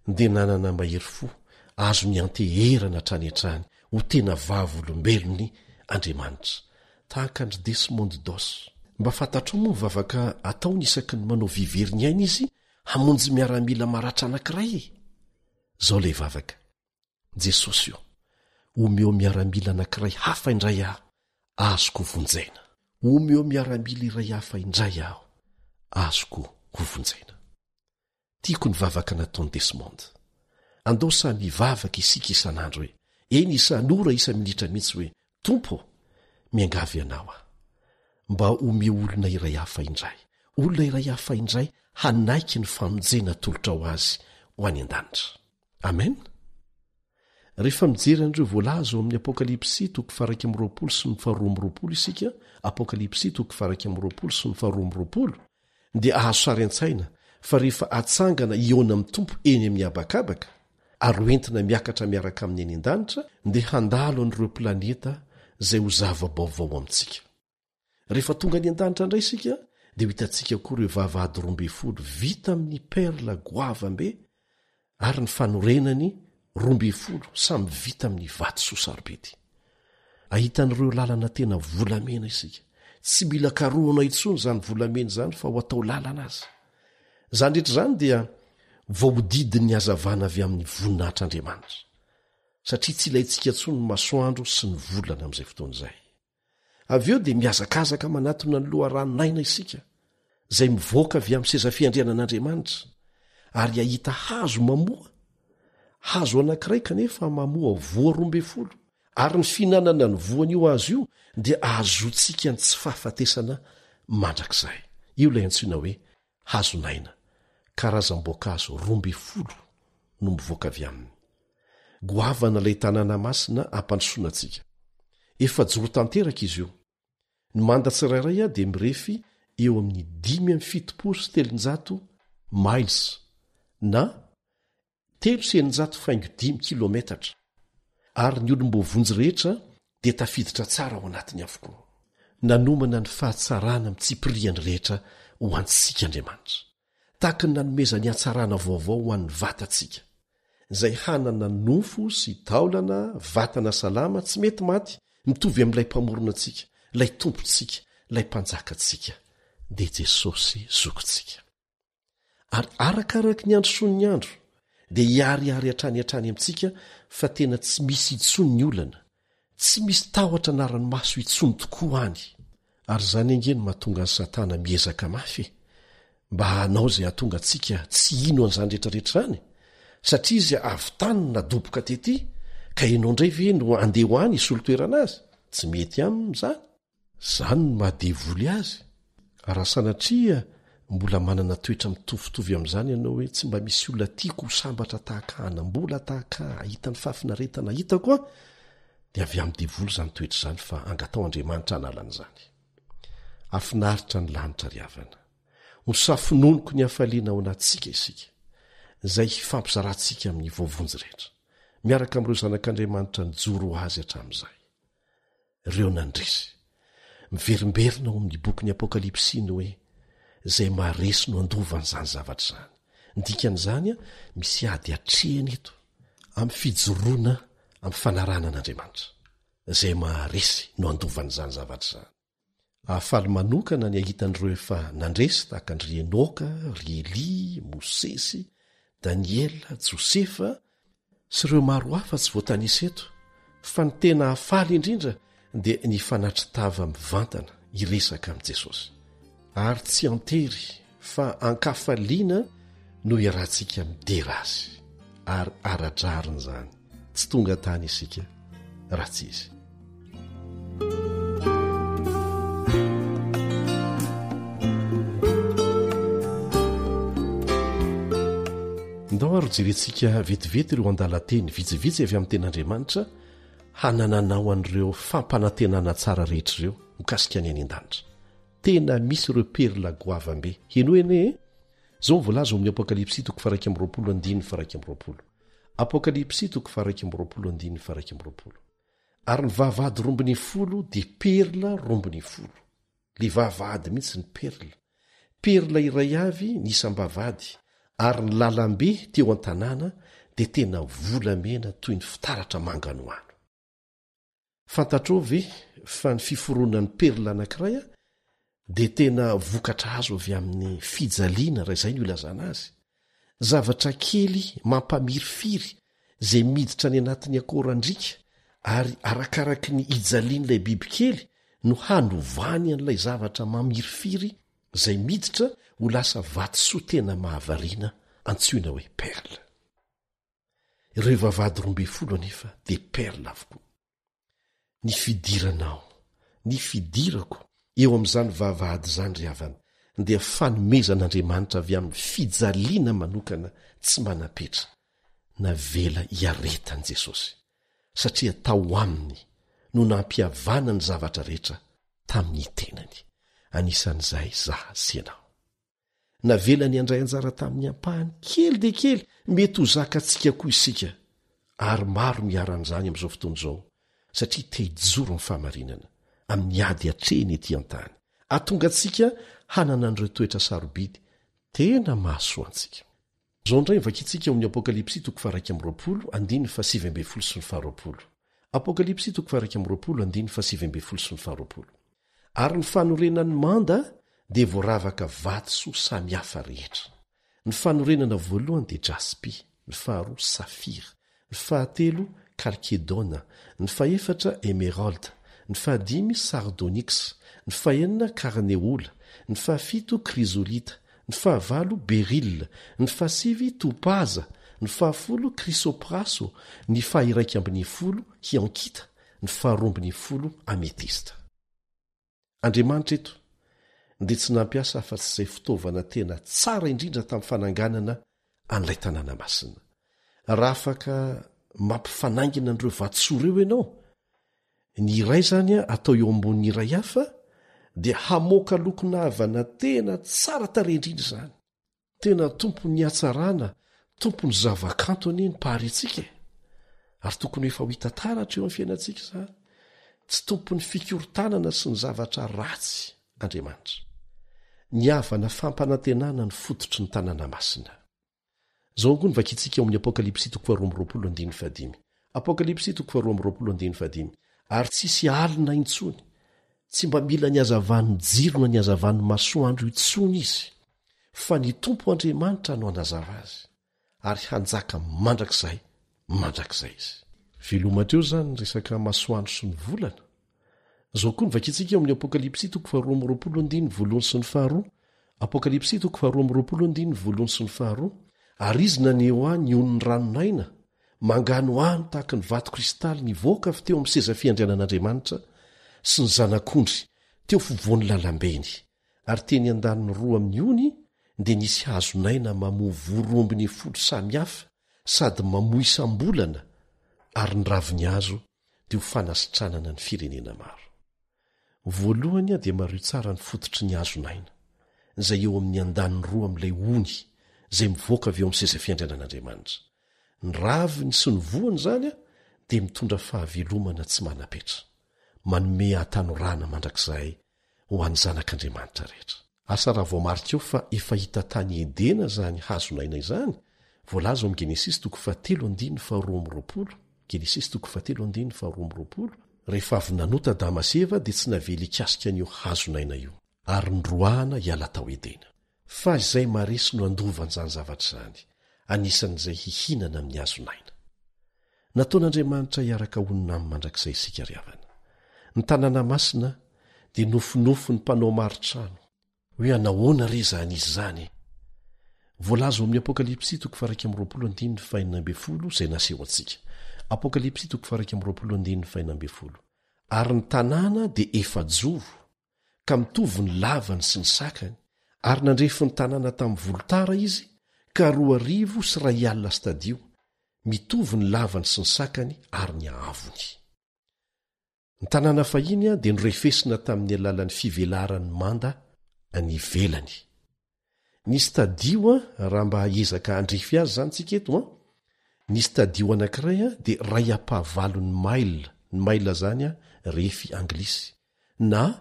dia nanana mahery fo azo ny anteherana hatrany hatrany ho tena vavolombelony Andriamanitra tahaka andry Desmond Doss. Mba fantatro moa mivavaka ataony isaky ny manao viveriny aina izy hamonjy miaramila maratra anankiray. Zao lay vavaka. Jesosy io, omeo miaramila anankiray hafa indray aho, azoko vonjena. Omeo miaramila iray hafa indray aho, azoko hovonjena. Tiako ny vavaka nataony Desmond. Andosa ny vavaka isika isan'andro hoe, eny isan'ora isa minitra mihitsy hoe, Tompo, miangavy ianao aho. Mba omeo olona iray hafa indray. Olona iray hafa indray hanaiky ny famonjena tolotra ho azy ho any an-danitra. Amen. Rehefa mijery an'ireo voalaza ao amin'ny Apokalipsy 2:20 sy 2:20 isika, Apokalipsy 2:20 sy 2:20, dia ahazo sary an-tsaina fa rehefa atsangana iona amin'ny Tompo eny amin'ny habakabaka ary hoentina miakatra miaraka amin'ny eny an-danitra, dia handalo an'ireo planeta izay ho zava-baovao amintsika. Rehefa tonga ny an-danitra indray isika, dia hitantsika koa ireo vavahady 12 vita amin'ny perla goavambe ary ny fanorenany 12 samy vita amin'ny vato sosarbedy. Ahitan'ireo lalana tena volamena isika. Tsy mila karohana intsony izany volamena izany fa ho atao lalana azy. Izany rehetra izany dia voahodidiny ny hazavana avy amin'ny voninahitr'Andriamanitra. Satria tsy ilayntsika intsony ny masoandro sy ny volana amin'izay fotoana izay. Avy eo dia miazakazaka manatona ny loharaноnaina isika, izay mivoaka avy amin'ny seza fiandrianan'Andriamanitra, ary ahita hazo mamoa. Hazo anankiray kanefa mamoa voa 12, ary ny fihinanana ny voan'io azo io dia ahazoantsika ny tsy fahafatesana mandrakizay. Io ilay antsoina hoe hazonaina, karazam-boankazo 12 no mivoaka avy aminy. Goavana ilay tanàna masina ampandrosoana antsika. Efa joro tanteraka izy io, ny manda tsirairay a dia mirefy eo amin'ny 5 miles na 3,5 kilometatra ary ny olom-bovonjy rehetra dia tafiditra tsara ao anatiny avokoa. Nanomana ny fahatsarana mitsipiriany rehetra ho antsika Andriamanitra, tahaka ny nanomezany hatsarana vaovao ho an'ny vatantsika, izay hanana nofo sy taolana vatana salama tsy mety maty, mitovy amin'ilay mpamorona antsika, ilay tompontsika, ilay mpanjaka antsika, dia Jesosy zokontsika. Ary arakaraka ny andro soa ny andro dia hiariary hatrany amintsika fa tena tsy misy intsony ny olana, tsy misy tahotra narany maso intsony tokoa any. Ary zany angeny mahatonga ny Satana miezaka mafy mba hanao izay hahatonga antsika tsy ino an'izany rehetrarehetra zany, satria izy avy tany nadoboka tety ka ianao indray ve no andeha ho any isolo toerana azy? Tsy mety aminy zany. Zany no mahadevoly azy. Raha sanatria mbola manana toetra mitovitovy amin'izany ianao hoe tsy mba misy olona tiako ho sambatra tahaka anam-bola tahaka ahitany fafinaretana hitako a, dia avy amin'ny devoly izany toetra izany fa angatao Andriamanitra analan'izany. Afinaritra ny lanitra ry havana, ho safinoniko ny hafaliana ao anatsika isika, izay fampizarantsika amin'ny voavonjy rehetra, miaraka amin'ireo zanak'Andriamanitra nijoro azy hatramin'izay. Ireo nandresy miverimberina ao amin'ny boky ny Apokalipsy ny hoe izay maharesy no andovan'izany zavatra izany. Ndikan'izany a misy ady atrehana eto amin'ny fijoroana amin'ny fanarana an'Andriamanitra, izay maharesy no andovan'izany zavatra izany. Ahafaly manokana ny ahitan'ireo efa nandresy tahaka andry Enoka, ry Eli, Mosesy, Daniela, Josefa sy ireo maro hafa tsy voatanisa eto, fa ny tena hafaly indrindra dia ny fanatritava mivantana hiresaka amin'i Jesosy. Ary tsy antery fa ankafaliana no iarahantsika midera azy, ary aradrarina izany, tsy tonga tany isika raha tsy izy. Ndao ary jerentsika vetivety ireo andalan-teny vitsivitsy avy amin'ny ten'Andriamanitra hanananao an'ireo fampanantenana tsara rehetra ireo mikasika ny any an-danitra. Tena misy ireo perla goavambe. Heno ene zao mivolaza amin'ny Apokalipsy 2:20. Apokalipsy 2:20. Ary ny vavahady rombony folo dia perla rombony folo. Le vavahady mihitsy ny perla. Perla iray avy nisam-bavahady, ary ny lalambe teo an-tanàna dia tena volamena toy ny fitaratra manganoano. Fantatrao ve fa ny fiforonan'ny perla anankiray dia tena vokatra azo avy amin'ny fijaliana, raha izay ny ilazana azy. Zavatra kely mampamirifiry izay miditra ny anatin'ny akorandrika, ary arakaraka ny ijalian'ilay bibikely no hanovany an'ilay zavatra mamirifiry izay miditra ho lasa vatosoa tena mahavariana antsoina hoe perla. Ireo vavahady 12 anefa dia perla avokoa. Ny fidiranao, ny fidirako eo amin'izany vavahady izany ry havana dia fanomezan'Andriamanitra avy amin'ny fijaliana manokana tsy manapetra, navela hiaretan'i Jesosy, satria tao aminy no nampihavana ny zavatra rehetra tamin'ny tenany. Anisan'izay zaho sy ianao. Navela ny andray anjara tamin'ny ampahany kely dia kely mety ho zakantsika koa isika, ary maro miaran'izany amin'izao fotoana izao, satria te hijoro ny fahamarinana amin'ny ady atrehany ety an-tany, ahatonga antsika hanana an'ireo toetra sarobidy tena mahasoa antsika. Zao indray vakitsika amin'ny Apokalipsy 1:7-20. Apokalipsy 1:7-20. Ary ny fanorenan'ny manda dia voaravaka vatosoa samy hafa rehetra. Ny fanorenana voalohany dia jaspi, ny faharoa safira, ny fahatelo kalkedona, ny faefatra emerald, ny fahadimy sardonyx, ny fahenina karneola, ny fahafito krizolita, ny fahavalo beril, ny fahasivy topaza, ny fahafolo krisopraso, ny fahiraika ambin'ny folo hiankita, ny faharoambin'ny folo ametista. Andriamanitra eto dia tsy nampiasa afa-tsy izay fitaovana tena tsara indrindra tamin'ny fananganana an'ilay tanàna masina. Raha afaka mampifanaingina an'ireo vatosoa ireo ianao, ny iray zany atao eo ambonin'ny iray hafa dia hamoaka lokonavana tena tsara tareindrindra izany. Tena tompony hatsarana, tompony zavakanto anie ny paharentsika, ary tokony efa ho hita taratra eo amin'ny fiainantsika izany. Tsy tompony fikorotanana sy ny zavatra ratsy Andriamanitra. Ny havana fampanantenana ny fototry ny tanàna masina. Zao ngo ny vakitsika eo amin'ny Apokalipsy 12:5. Apokalipsy 12:5. Ary tsisy alina intsony, tsy mba mila ny hazavan'ny jiro na ny hazavan'ny masoandro intsony izy, fa ny Tompo Andriamanitra no hanazava azy, ary hanjaka mandrakizay izy. Velomatra eo zany resaka masoandro sy ny volana. Zao koa ny vakitsika eo amin'ny Apokalipsy 12:1 Apokalipsy 12:1 Ary izy naneo any on'ny ranonaina, mangano any tahaka ny vato kristaly nivoaka avy teo amin'ny seza fiandrianan'Andriamanitra sy ny zanak'ondry teo fovoan'ny lalambeny. Ary teny an-daniny roa amin'ny ony dia nisy hazonaina mamoa vorombiny folo samihafa sady mamoa isam-bolana, ary ny raviny hazo dia ho fanasitranana ny firenena maro. Voalohany dia mario tsara ny fototry ny hazonaina, izay eo amin'ny an-daniny roa amin'ilay ony izay mivoaka avy eo amin'ny seza fiandrianan'Andriamanitra. Ny raviny sy ny voany zany dia mitondra fahavelomana tsy manapetra, manome hatanorana mandrakizay ho an'ny zanak'Andriamanitra rehetra. Asa raha voamarika eo fa efa hita tany Edena zany hazonaina izany, voalaza ao amin'ny Genesis 3:12. Genesis 3:12. Rehefa avy nanota Adama sy Eva dia tsy navely ikasika an'io hazonaina io, ary nroahana hiala tao Edena. Fa izay maresy no andovan'izany zavatra izany, anisan'izay hihinana amin'ny hazonaina. Nataon'Andriamanitra hiaraka honina amin'ny mandrakizay isika ry havana. Ny tanàna masina dia nofinofo ny mpanao maritrano, hoe anahoana re zany izy zany. Voalaza ao amin'ny Apokalipsy 12:20 izay naseho antsika. Apokalipsy 12:20. Ary ny tanàna dia efajoro, ka mitovy ny lavany sy ny sakany, ary nandrefy ny tanàna tamin'ny volotara izy, ka 2,000 sy 100 alina stadio, mitovy ny lavany sy ny sakany ary ny ahavony. Ny tanàna fahiny dia norefesina tamin'ny alalan'ny fivelarany manda any ivelany. Ny stadio raha mba ezaka andrefy azy zany tsika eto, ny stadio anankiray dia 2.5 maila, ny maila zany refy anglisy, na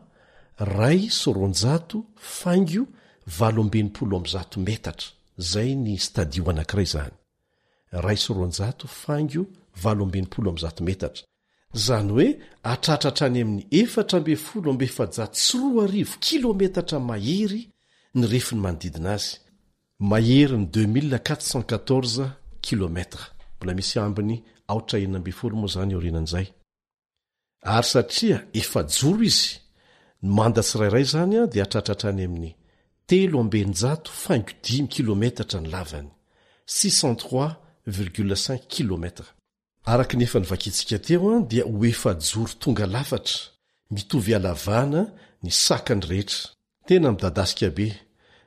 2,900 metatra, zay ny stadio anankiray zany. 2,900 metatra, zany hoe atratratra any amin'ny 4,703 kilometatra mahery ny refiny manodidina azy, mahery ny 2414 kilometra, mbola misy ambiny 440 moa zany orinan'izay. Ary satria efajoro izy, ny manda tsirairay zany dia atratratra any amin'ny 3,5 kilometatra ny lavany, 603,5 kilometra. Araka nefa ny vakitsika teo dia ho efajoro tonga lafatra, mitovy halavana ny sakany rehetra, tena midadasika be.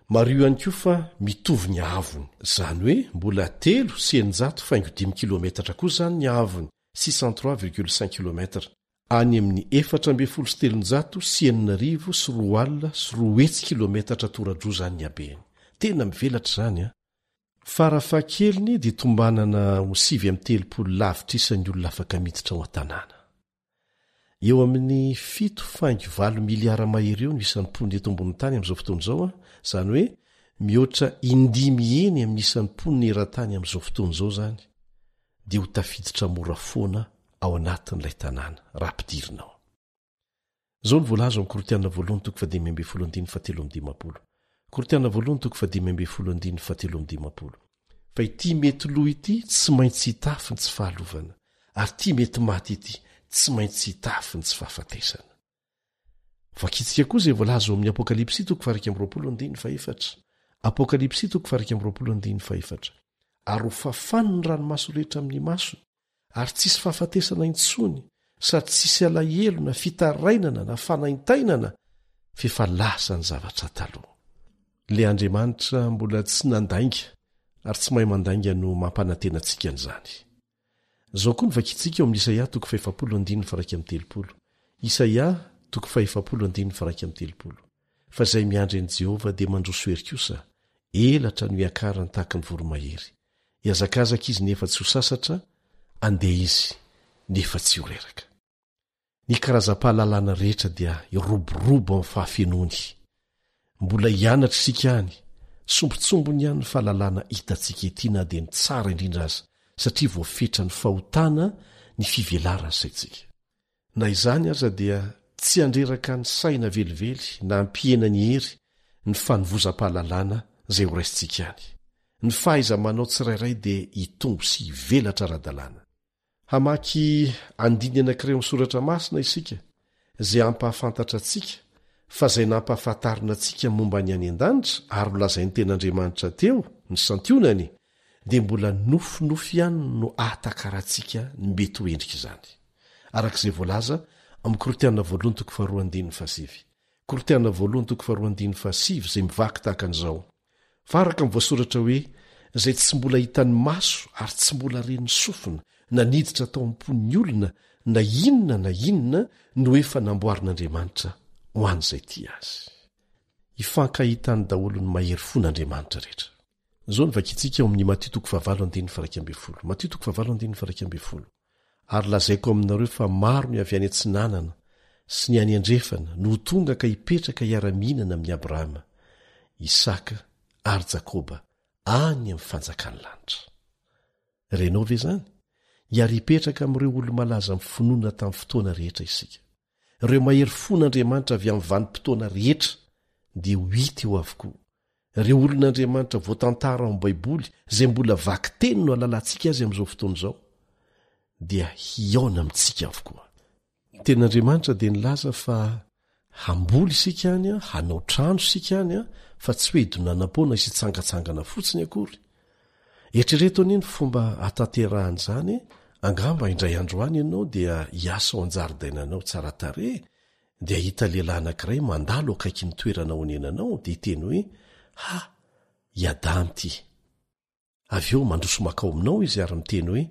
Mario ihany koa fa mitovy ny ahavony, zany hoe mbola 3,5 kilometatra koa zany ny ahavony, 603,5 kilometra, any amin'ny 4,704 kilometatra toradro zany ny abeny. Tena mivelatra zany Farafahakeliny dia tombanana ho 730 lavitra isan'ny olona afaka miditra ao an-tanàna. Eo amin'ny 7.4 miliara mahery eo no isan'ny mponina eto ambony tany amin'izao fotoana izao, zany hoe mihoatra 5 eny amin'ny isan'ny mponina eran-tany amin'izao fotoana izao zany, dia ho tafiditra mora foana ao anatin'ilay tanàna raha ampidirina ao. Zao ny voalaza amin'ny Korinthiana 2:5-17. Korinthiana 2:5-17. Fa ity mety loha ity tsy maintsy hitafiny tsy fahalovana, ary ity mety maty ity tsy maintsy hitafiny tsy fahafatesana. Vakitsika koa izay voalaza ao amin'ny Apokalipsy 2:4. Apokalipsy 2:4. Ary ho fafany ny ranomaso rehetra amin'ny masony, ary tsisy fahafatesana intsony, sady tsisy alahelo na fitarainana na fanaintainana, fefa lasa ny zavatra taloha. Le Andriamanitra mbola tsy nandainga, ary tsy mahay mandainga no mampanantena antsika an'izany. Zao koa ny vakitsika eo amin'ny Isaia 50:7. Isaia fa izay miandry an'i Jehova dia mandroso hery kosa elatra no hiakarany tahaka ny voromahery. Iazakazaka izy nefa tsy ho sasatra, andeha izy nefa tsy ho reraka. Ny karazam-pahalalana rehetra dia iroborobo amin'ny fahafenony. Mbola hianatra isika any, sombotsombony ihany ny fahalalana hitantsika ety na dia ny tsara indrindra aza, satria voafetra ny fahotana ny fivelarana saitsika. Na izany aza dia tsy handreraka ny saina velively na ampihena ny hery ny fanovozam-pahalalana izay ho raisintsika any. Ny fahaiza-manao tsirairay dia hitombo sy hivelatra ara-dalàna. Hamaky andiny anankiray misoratra masina isika, izay ampahafantatra antsika fa izay nampahafantarina antsika momba ny any an-danitra ary nolazainy ten'Andriamanitra teo ny santionany, dia mbola nofinofy ihany no ahatakarantsika ny mety ho endrika izany. Arak'izay voalaza amin'ny Korinthiana 2:7, Korinthiana 2:7 izay mivaky tahaka an'izao. Faraka amin'ny voasoratra hoe, izay tsy mbola hitan'ny maso ary tsy mbola ren'ny sofina naniditra tao am-pon'ny olona na inona no efa namboarin'Andriamanitra ho an'izay tia azy. Ifankahitany daholo ny mahery fon'Andriamanitra rehetra. Zao ny vakintsika ao amin'ny Mateo 5:1. Ary lazaiko aminareo fa maro ny avy any antsinanana sy ny any andrefana no tonga ka hipetraka hiara-mihinana amin'ny Abrahama, Isaka ary Jakoba any amin'ny fanjakany lanitra. Renao ve zany? Hiary hipetraka amin'ireo olo-malaza amin'ny finoana tamin'ny fotoana rehetra isika. Ireo mahery fon'Andriamanitra avy amin'ny vanim-potoana rehetra dia ho hita eo avokoa. Ireo olon'Andriamanitra voatantara ao amin'ny Baiboly izay mbola vaky teny no halalantsika azy amin'izao fotoana izao, dia hiaona amintsika avokoa. Ny ten'Andriamanitra dia nilaza fa hamboly isika any, hanao trano isika any, fa tsy hoe hidonanam-poana sy hitsangatsangana fotsiny akory. Eritrereto any ny fomba hatanterahany izany, angamba indray andro any ianao dia hiasa ao an-jaridainanao tsara tarehy, dia hita lehilahy anankiray mandalo akaiky ny toerana honenanao dia hiteny hoe, iadamy ity. Avy eo mandroso makao aminao izy ary miteny hoe,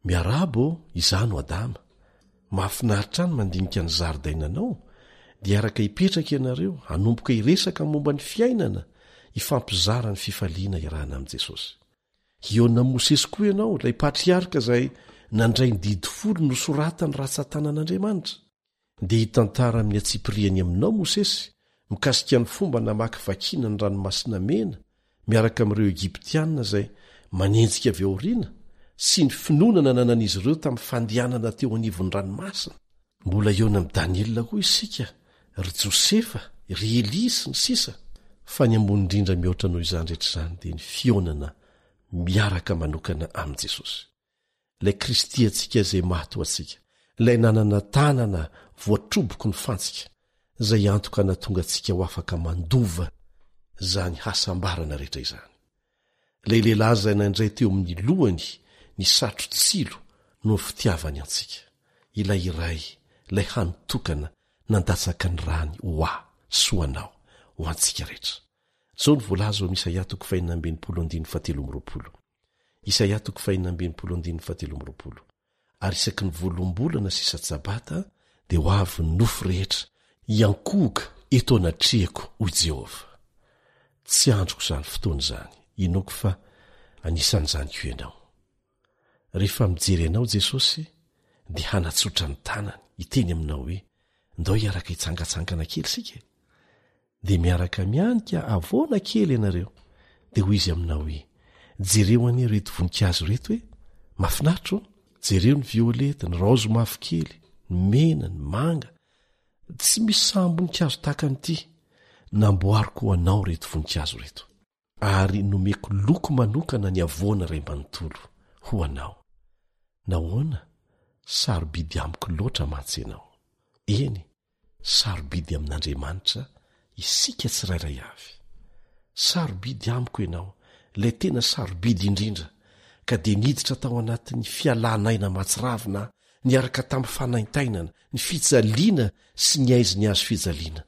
miarabo izano Adama, mahafinaritra any mandinika ny zaridainanao, dia araka hipetraka ianareo hanomboka hiresaka momba ny fiainana, hifampizara ny fifaliana irahana amin'i Jesosy. Hiona Mosesy koa ianao, ilay patriarika izay nandray ny didy folo no soratany ratsan-tanan'Andriamanitra. Dia hitantara amin'ny atsipiriany aminao Mosesy mikasika ny fomba namaky vakina ny ranomasina mena miaraka amin'ireo Egiptianina izay manenjika avy aoriana sy ny finoanana nanan'izy ireo tamin'ny fandehanana teo anivon'ny ranomasina. Mbola eo amin'ny Daniela koa isika, ry Josefa, ry Eli sy ny sisa. Fa ny ambony indrindra mihoatra noho izany rehetra izany dia ny fionana miaraka manokana amin'i Jesosy. Ilay Kristy antsika izay mahatoa antsika, ilay nanana tanana voatroboko ny fantsika, izay antoka natonga antsika ho afaka mandova izany hasambarana rehetra izany. Ilay lehilahy izay nandray teo amin'ny lohany ny satro tsilo no fitiavany antsika. Ilay iray, ilay hanotokana nandatsaka ny rany ho sy ho anao ho antsika rehetra. Zao ny voalaza ao Isaia 45:17. Isaia 45:17. Ary isaky ny volombolana sy isa-tsabata dia ho avy ny nofo rehetra hiankohoka eto anatrehako ho Jehova. Tsy androko izany fotoana izany, inoko fa anisan'izany koa ianao. Rehefa mijery anao Jesosy dia hanatsotra ny tanany, hiteny aminao hoe, ndao hiaraka hitsangatsangana kely sika. Dia miaraka mianika avoana kely ianareo, dia ho izy aminao hoe, jereo anie reto voninkazo reto hoe, mahafinaritra o, jereo ny violeta, ny raozo mavokely, ny mena, ny manga. Tsy misy saham-boninkazo tahaka an'ity, namboariko ho anao reto voninkazo reto. Ary nomeko loko manokana ny avoana ray manontolo ho anao. Nahoana? Sarobidy amiko loatra mantsy ianao. Eny, sarobidy amin'Andriamanitra isika tsirairay avy. Sarobidy amiko ianao, ilay tena sarobidy indrindra, ka dia niditra tao anatin'ny fialanaina matsiravina, niaraka tamin'ny fanaintainana, ny fijaliana sy ny aizy azo fijaliana,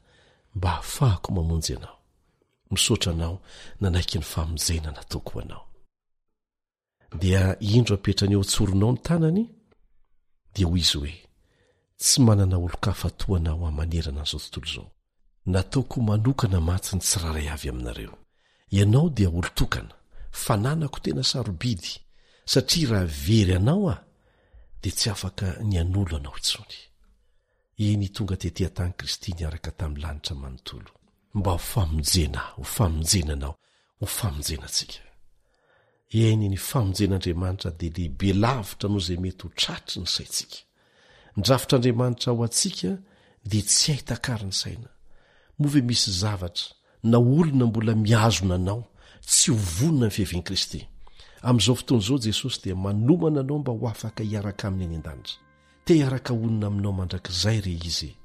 mba hafahako mamonjy ianao. Misaotra anao nanaiky ny famonjena nataoko ho anao. Dia indro apetrany eo antsoronao ny tanany, dia ho izy hoe, tsy manana olo-kafatoana ho amanerana an'izao tontolo izao. Nataoko manokana matsy ny tsiraray avy aminareo. Ianao dia olo-tokana, fananako tena sarobidy, satria raha very anao dia tsy afaka ny an'olo anao intsony. Eny tonga tetỳ tany Kristy niaraka tamin'ny lanitra manontolo. Mba ho famonjena anao, ho famonjena antsika. Eny ny famonjen'Andriamanitra dia lehibe lavitra noho izay mety ho tratry ny saintsika. Ny drafitr'Andriamanitra ho antsika dia tsy ahitakariny saina. Moa ve misy zavatra na olona mbola miazona anao tsy ho vonona ny fiavian'i Kristy? Amin'izao fotoana izao Jesosy dia manomana anao mba ho afaka hiaraka aminy any an-danitra. Te hiaraka onona aminao mandrakizay re izy.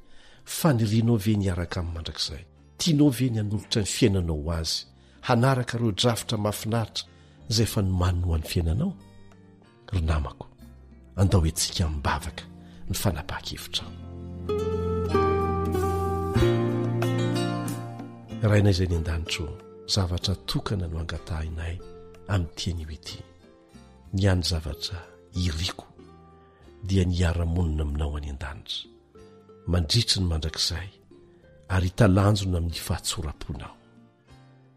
Fanirianao ve ny hiaraka amin'ny mandrakizay? Tianao ve ny hanolotra ny fiainanao ho azy? Hanaraka ireo drafitra mahafinaritra izay efa nomanina ho an'ny fiainanao? Ry namako, andao entsika mibavaka ny fanapahan-kevitra. Rainay izay ny an-danitro, zavatra tokana no angatahinay amin'ny tian'io ity. Ny any zavatra iriko dia ny ara-monina aminao any an-danitra, mandritry ny mandrakizay ary hitalanjona amin'ny fahatsoram-ponao.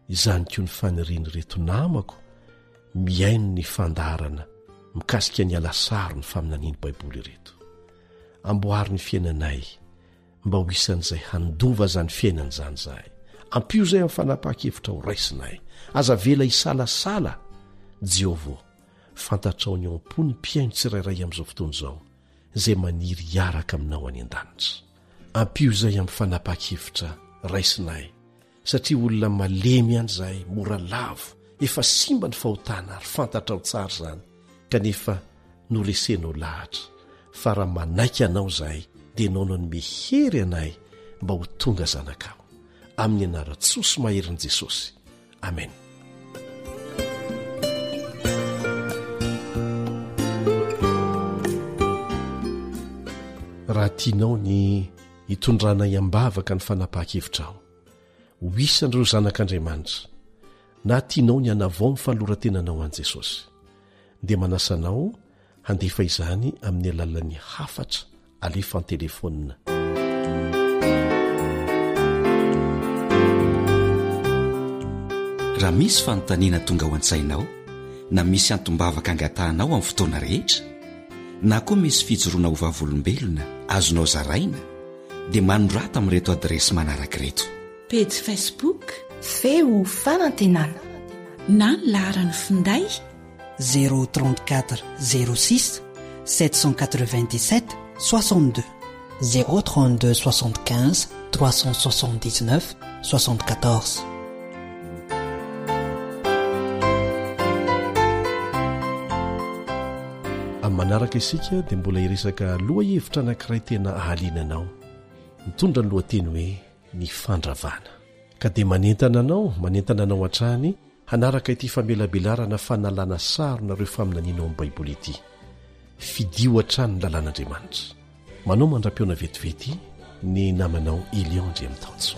Izany koa ny faniriany reto namako miaino ny fandaharana mikasika ny alasaro ny faminaniany Baiboly ireto. Amboary ny fiainanay mba ho isan'izay handova zany fiainana izany izahay. Ampio izay amin'ny fanapahan-kevitra ho raisinay. Aza vela hisalasala. Jehovah, fantatrao ny am-pony mpiaino tsirairay amin'izao fotoana izao izay maniry hiaraka aminao any an-danitra. Ampio izay amin'ny fanapahan-kevitra raisinay, satria olona malemy ihany izahay, mora lavo, efa simba ny fahotana ary fantatrao tsara izany, kanefa noresenao lahatra. Fa raha manaiky anao izahay dia naonao ny mehery anay mba ho tonga zanakao. Amin'ny anaran-tsosy maherin'i Jesosy. Amen. Raha tianao ny hitondranay ambavaka ny fanapahan-kevitrao, ho isan'ireo zanak'Andriamanitra, na tianao ny hanavao ny fanoratenanao an'i Jesosy, dia manasanao handefa izany amin'ny alalan'ny hafatra alefa ny telefonina. Raha misy fanontaniana tonga ho an-tsainao, na misy antombavaka angatahanao amin'ny fotoana rehetra, na koa misy fijoroana ho vavolombelona azonao zaraina, dia manorata amin'ireto adresy manaraka ireto: page Facebook feo fanantenana, na ny laharany finday 034 06 797 62 032 75 379 74. Amin'ny manaraka isika dia mbola hiresaka loha hevitra anankiray tena ahalinanao, mitondra ny lohateny hoe ny fandravana. Ka dia manentana anao hatrany hanaraka ity famelabelarana fanalana saro nareo faminanianao amin'ny Baiboly ity. Fidio hatrany ny lalàn'Andriamanitra. Manao mandra-piona vetivety ny namanao Elion Ndry amin'ny Taotso.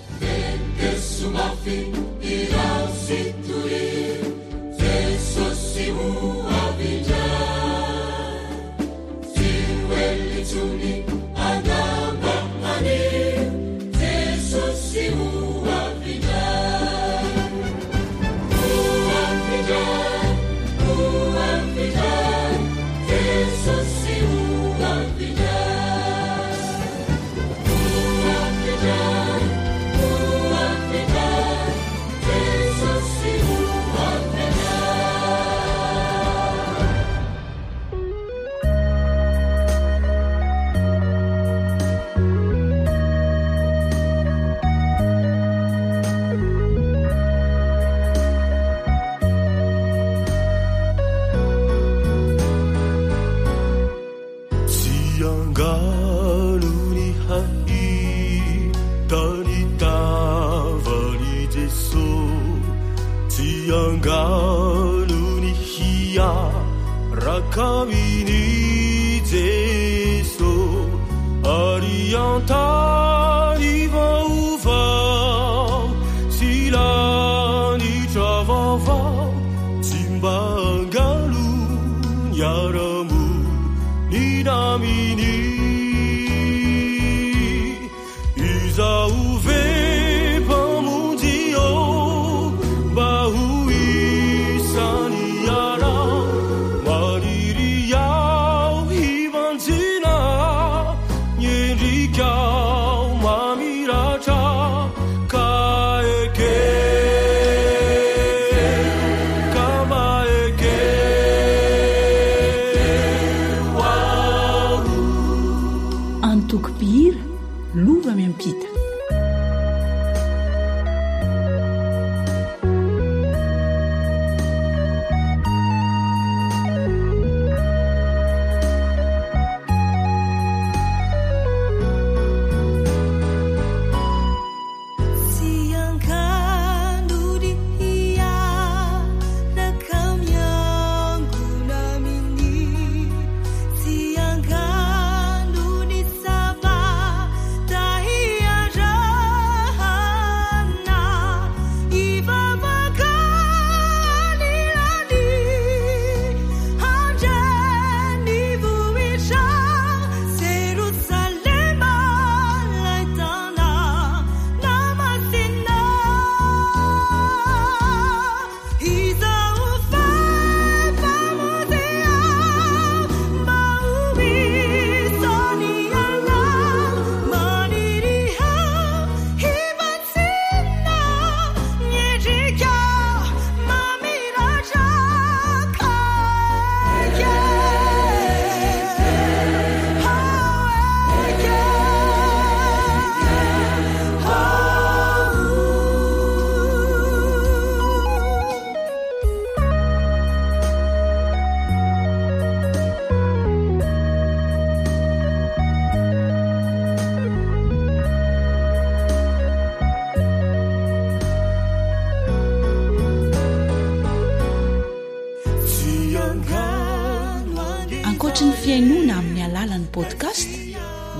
Yaramu, Nidamini. ankopihira lova miampita. Ankoatra ny fiainoana amin'ny alalan'ny podcast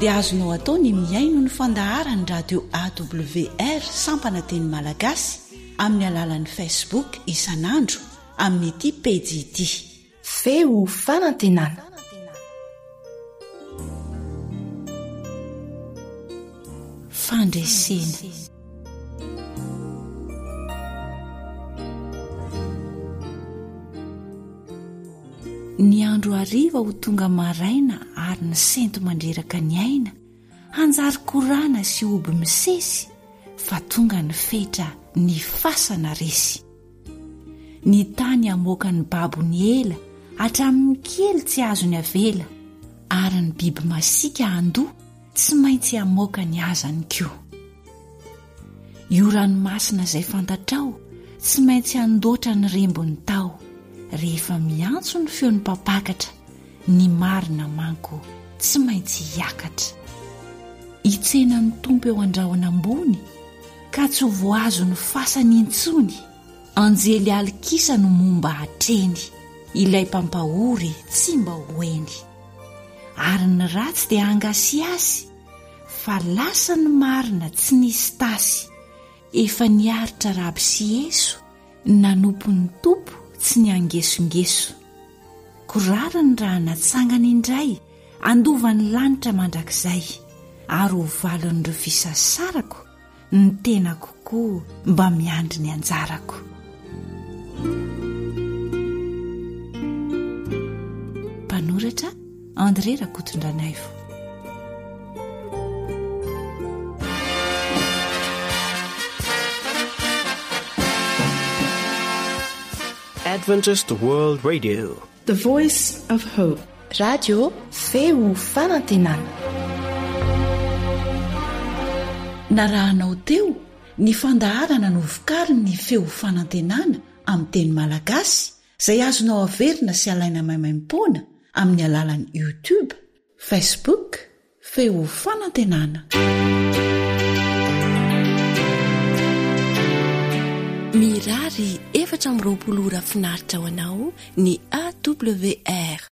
dia azonao atao ny miaino ny fandaharany radio AWR sampana teny malagasy amin'ny alalan'ny Facebook isanandro amin'ny ity page ity feo fanantenana. Fandresena. Ny andro hariva ho tonga maraina ary ny sento mandreraka ny aina hanjary korana sy oby misesy fa tonga ny fetra ny fasana resy. Ny tany amoaka ny babo ny ela hatramin'ny kely tsy azo ny avela ary ny biby masika andoha tsy maintsy amoaka ny azany koa. Io ranomasina izay fantatrao tsy maintsy andoatra ny rembony tao rehefa miantso ny feon'ny mpapakatra ny marina manko tsy maintsy hiakatra. Hitsena ny tompo eo andrahona ambony ka tsy ho voazo ny fasany intsony. Anjely alikisa no momba hatreny ilay mpampahory tsy mba hoeny. Ary ny ratsy dia angasiasy fa lasa ny marina tsy nisy tasy. Efa niaritra raby sy Yesu nanompo ny tompo tsy ny angesongeso. Korarany raha natsangany indray andovany lanitra mandrakizay ary ho valon'ireo fisasarako ny tena kokoa mba miandry ny anjarako. Mpanoratra André Rakotondranaivo. Adventist World Radio, The Voice of Hope. Radio feo fanantenana. Narahanao teo ny fandaharana no vokariny ny feo fanantenana amin'ny teny malagasy izay azonao averina sy alaina maimaim-poana amin'ny alalan'ny YouTube, Facebook, feo fanantenana. Mirary 420 ora finaritra ho anao ny AWR.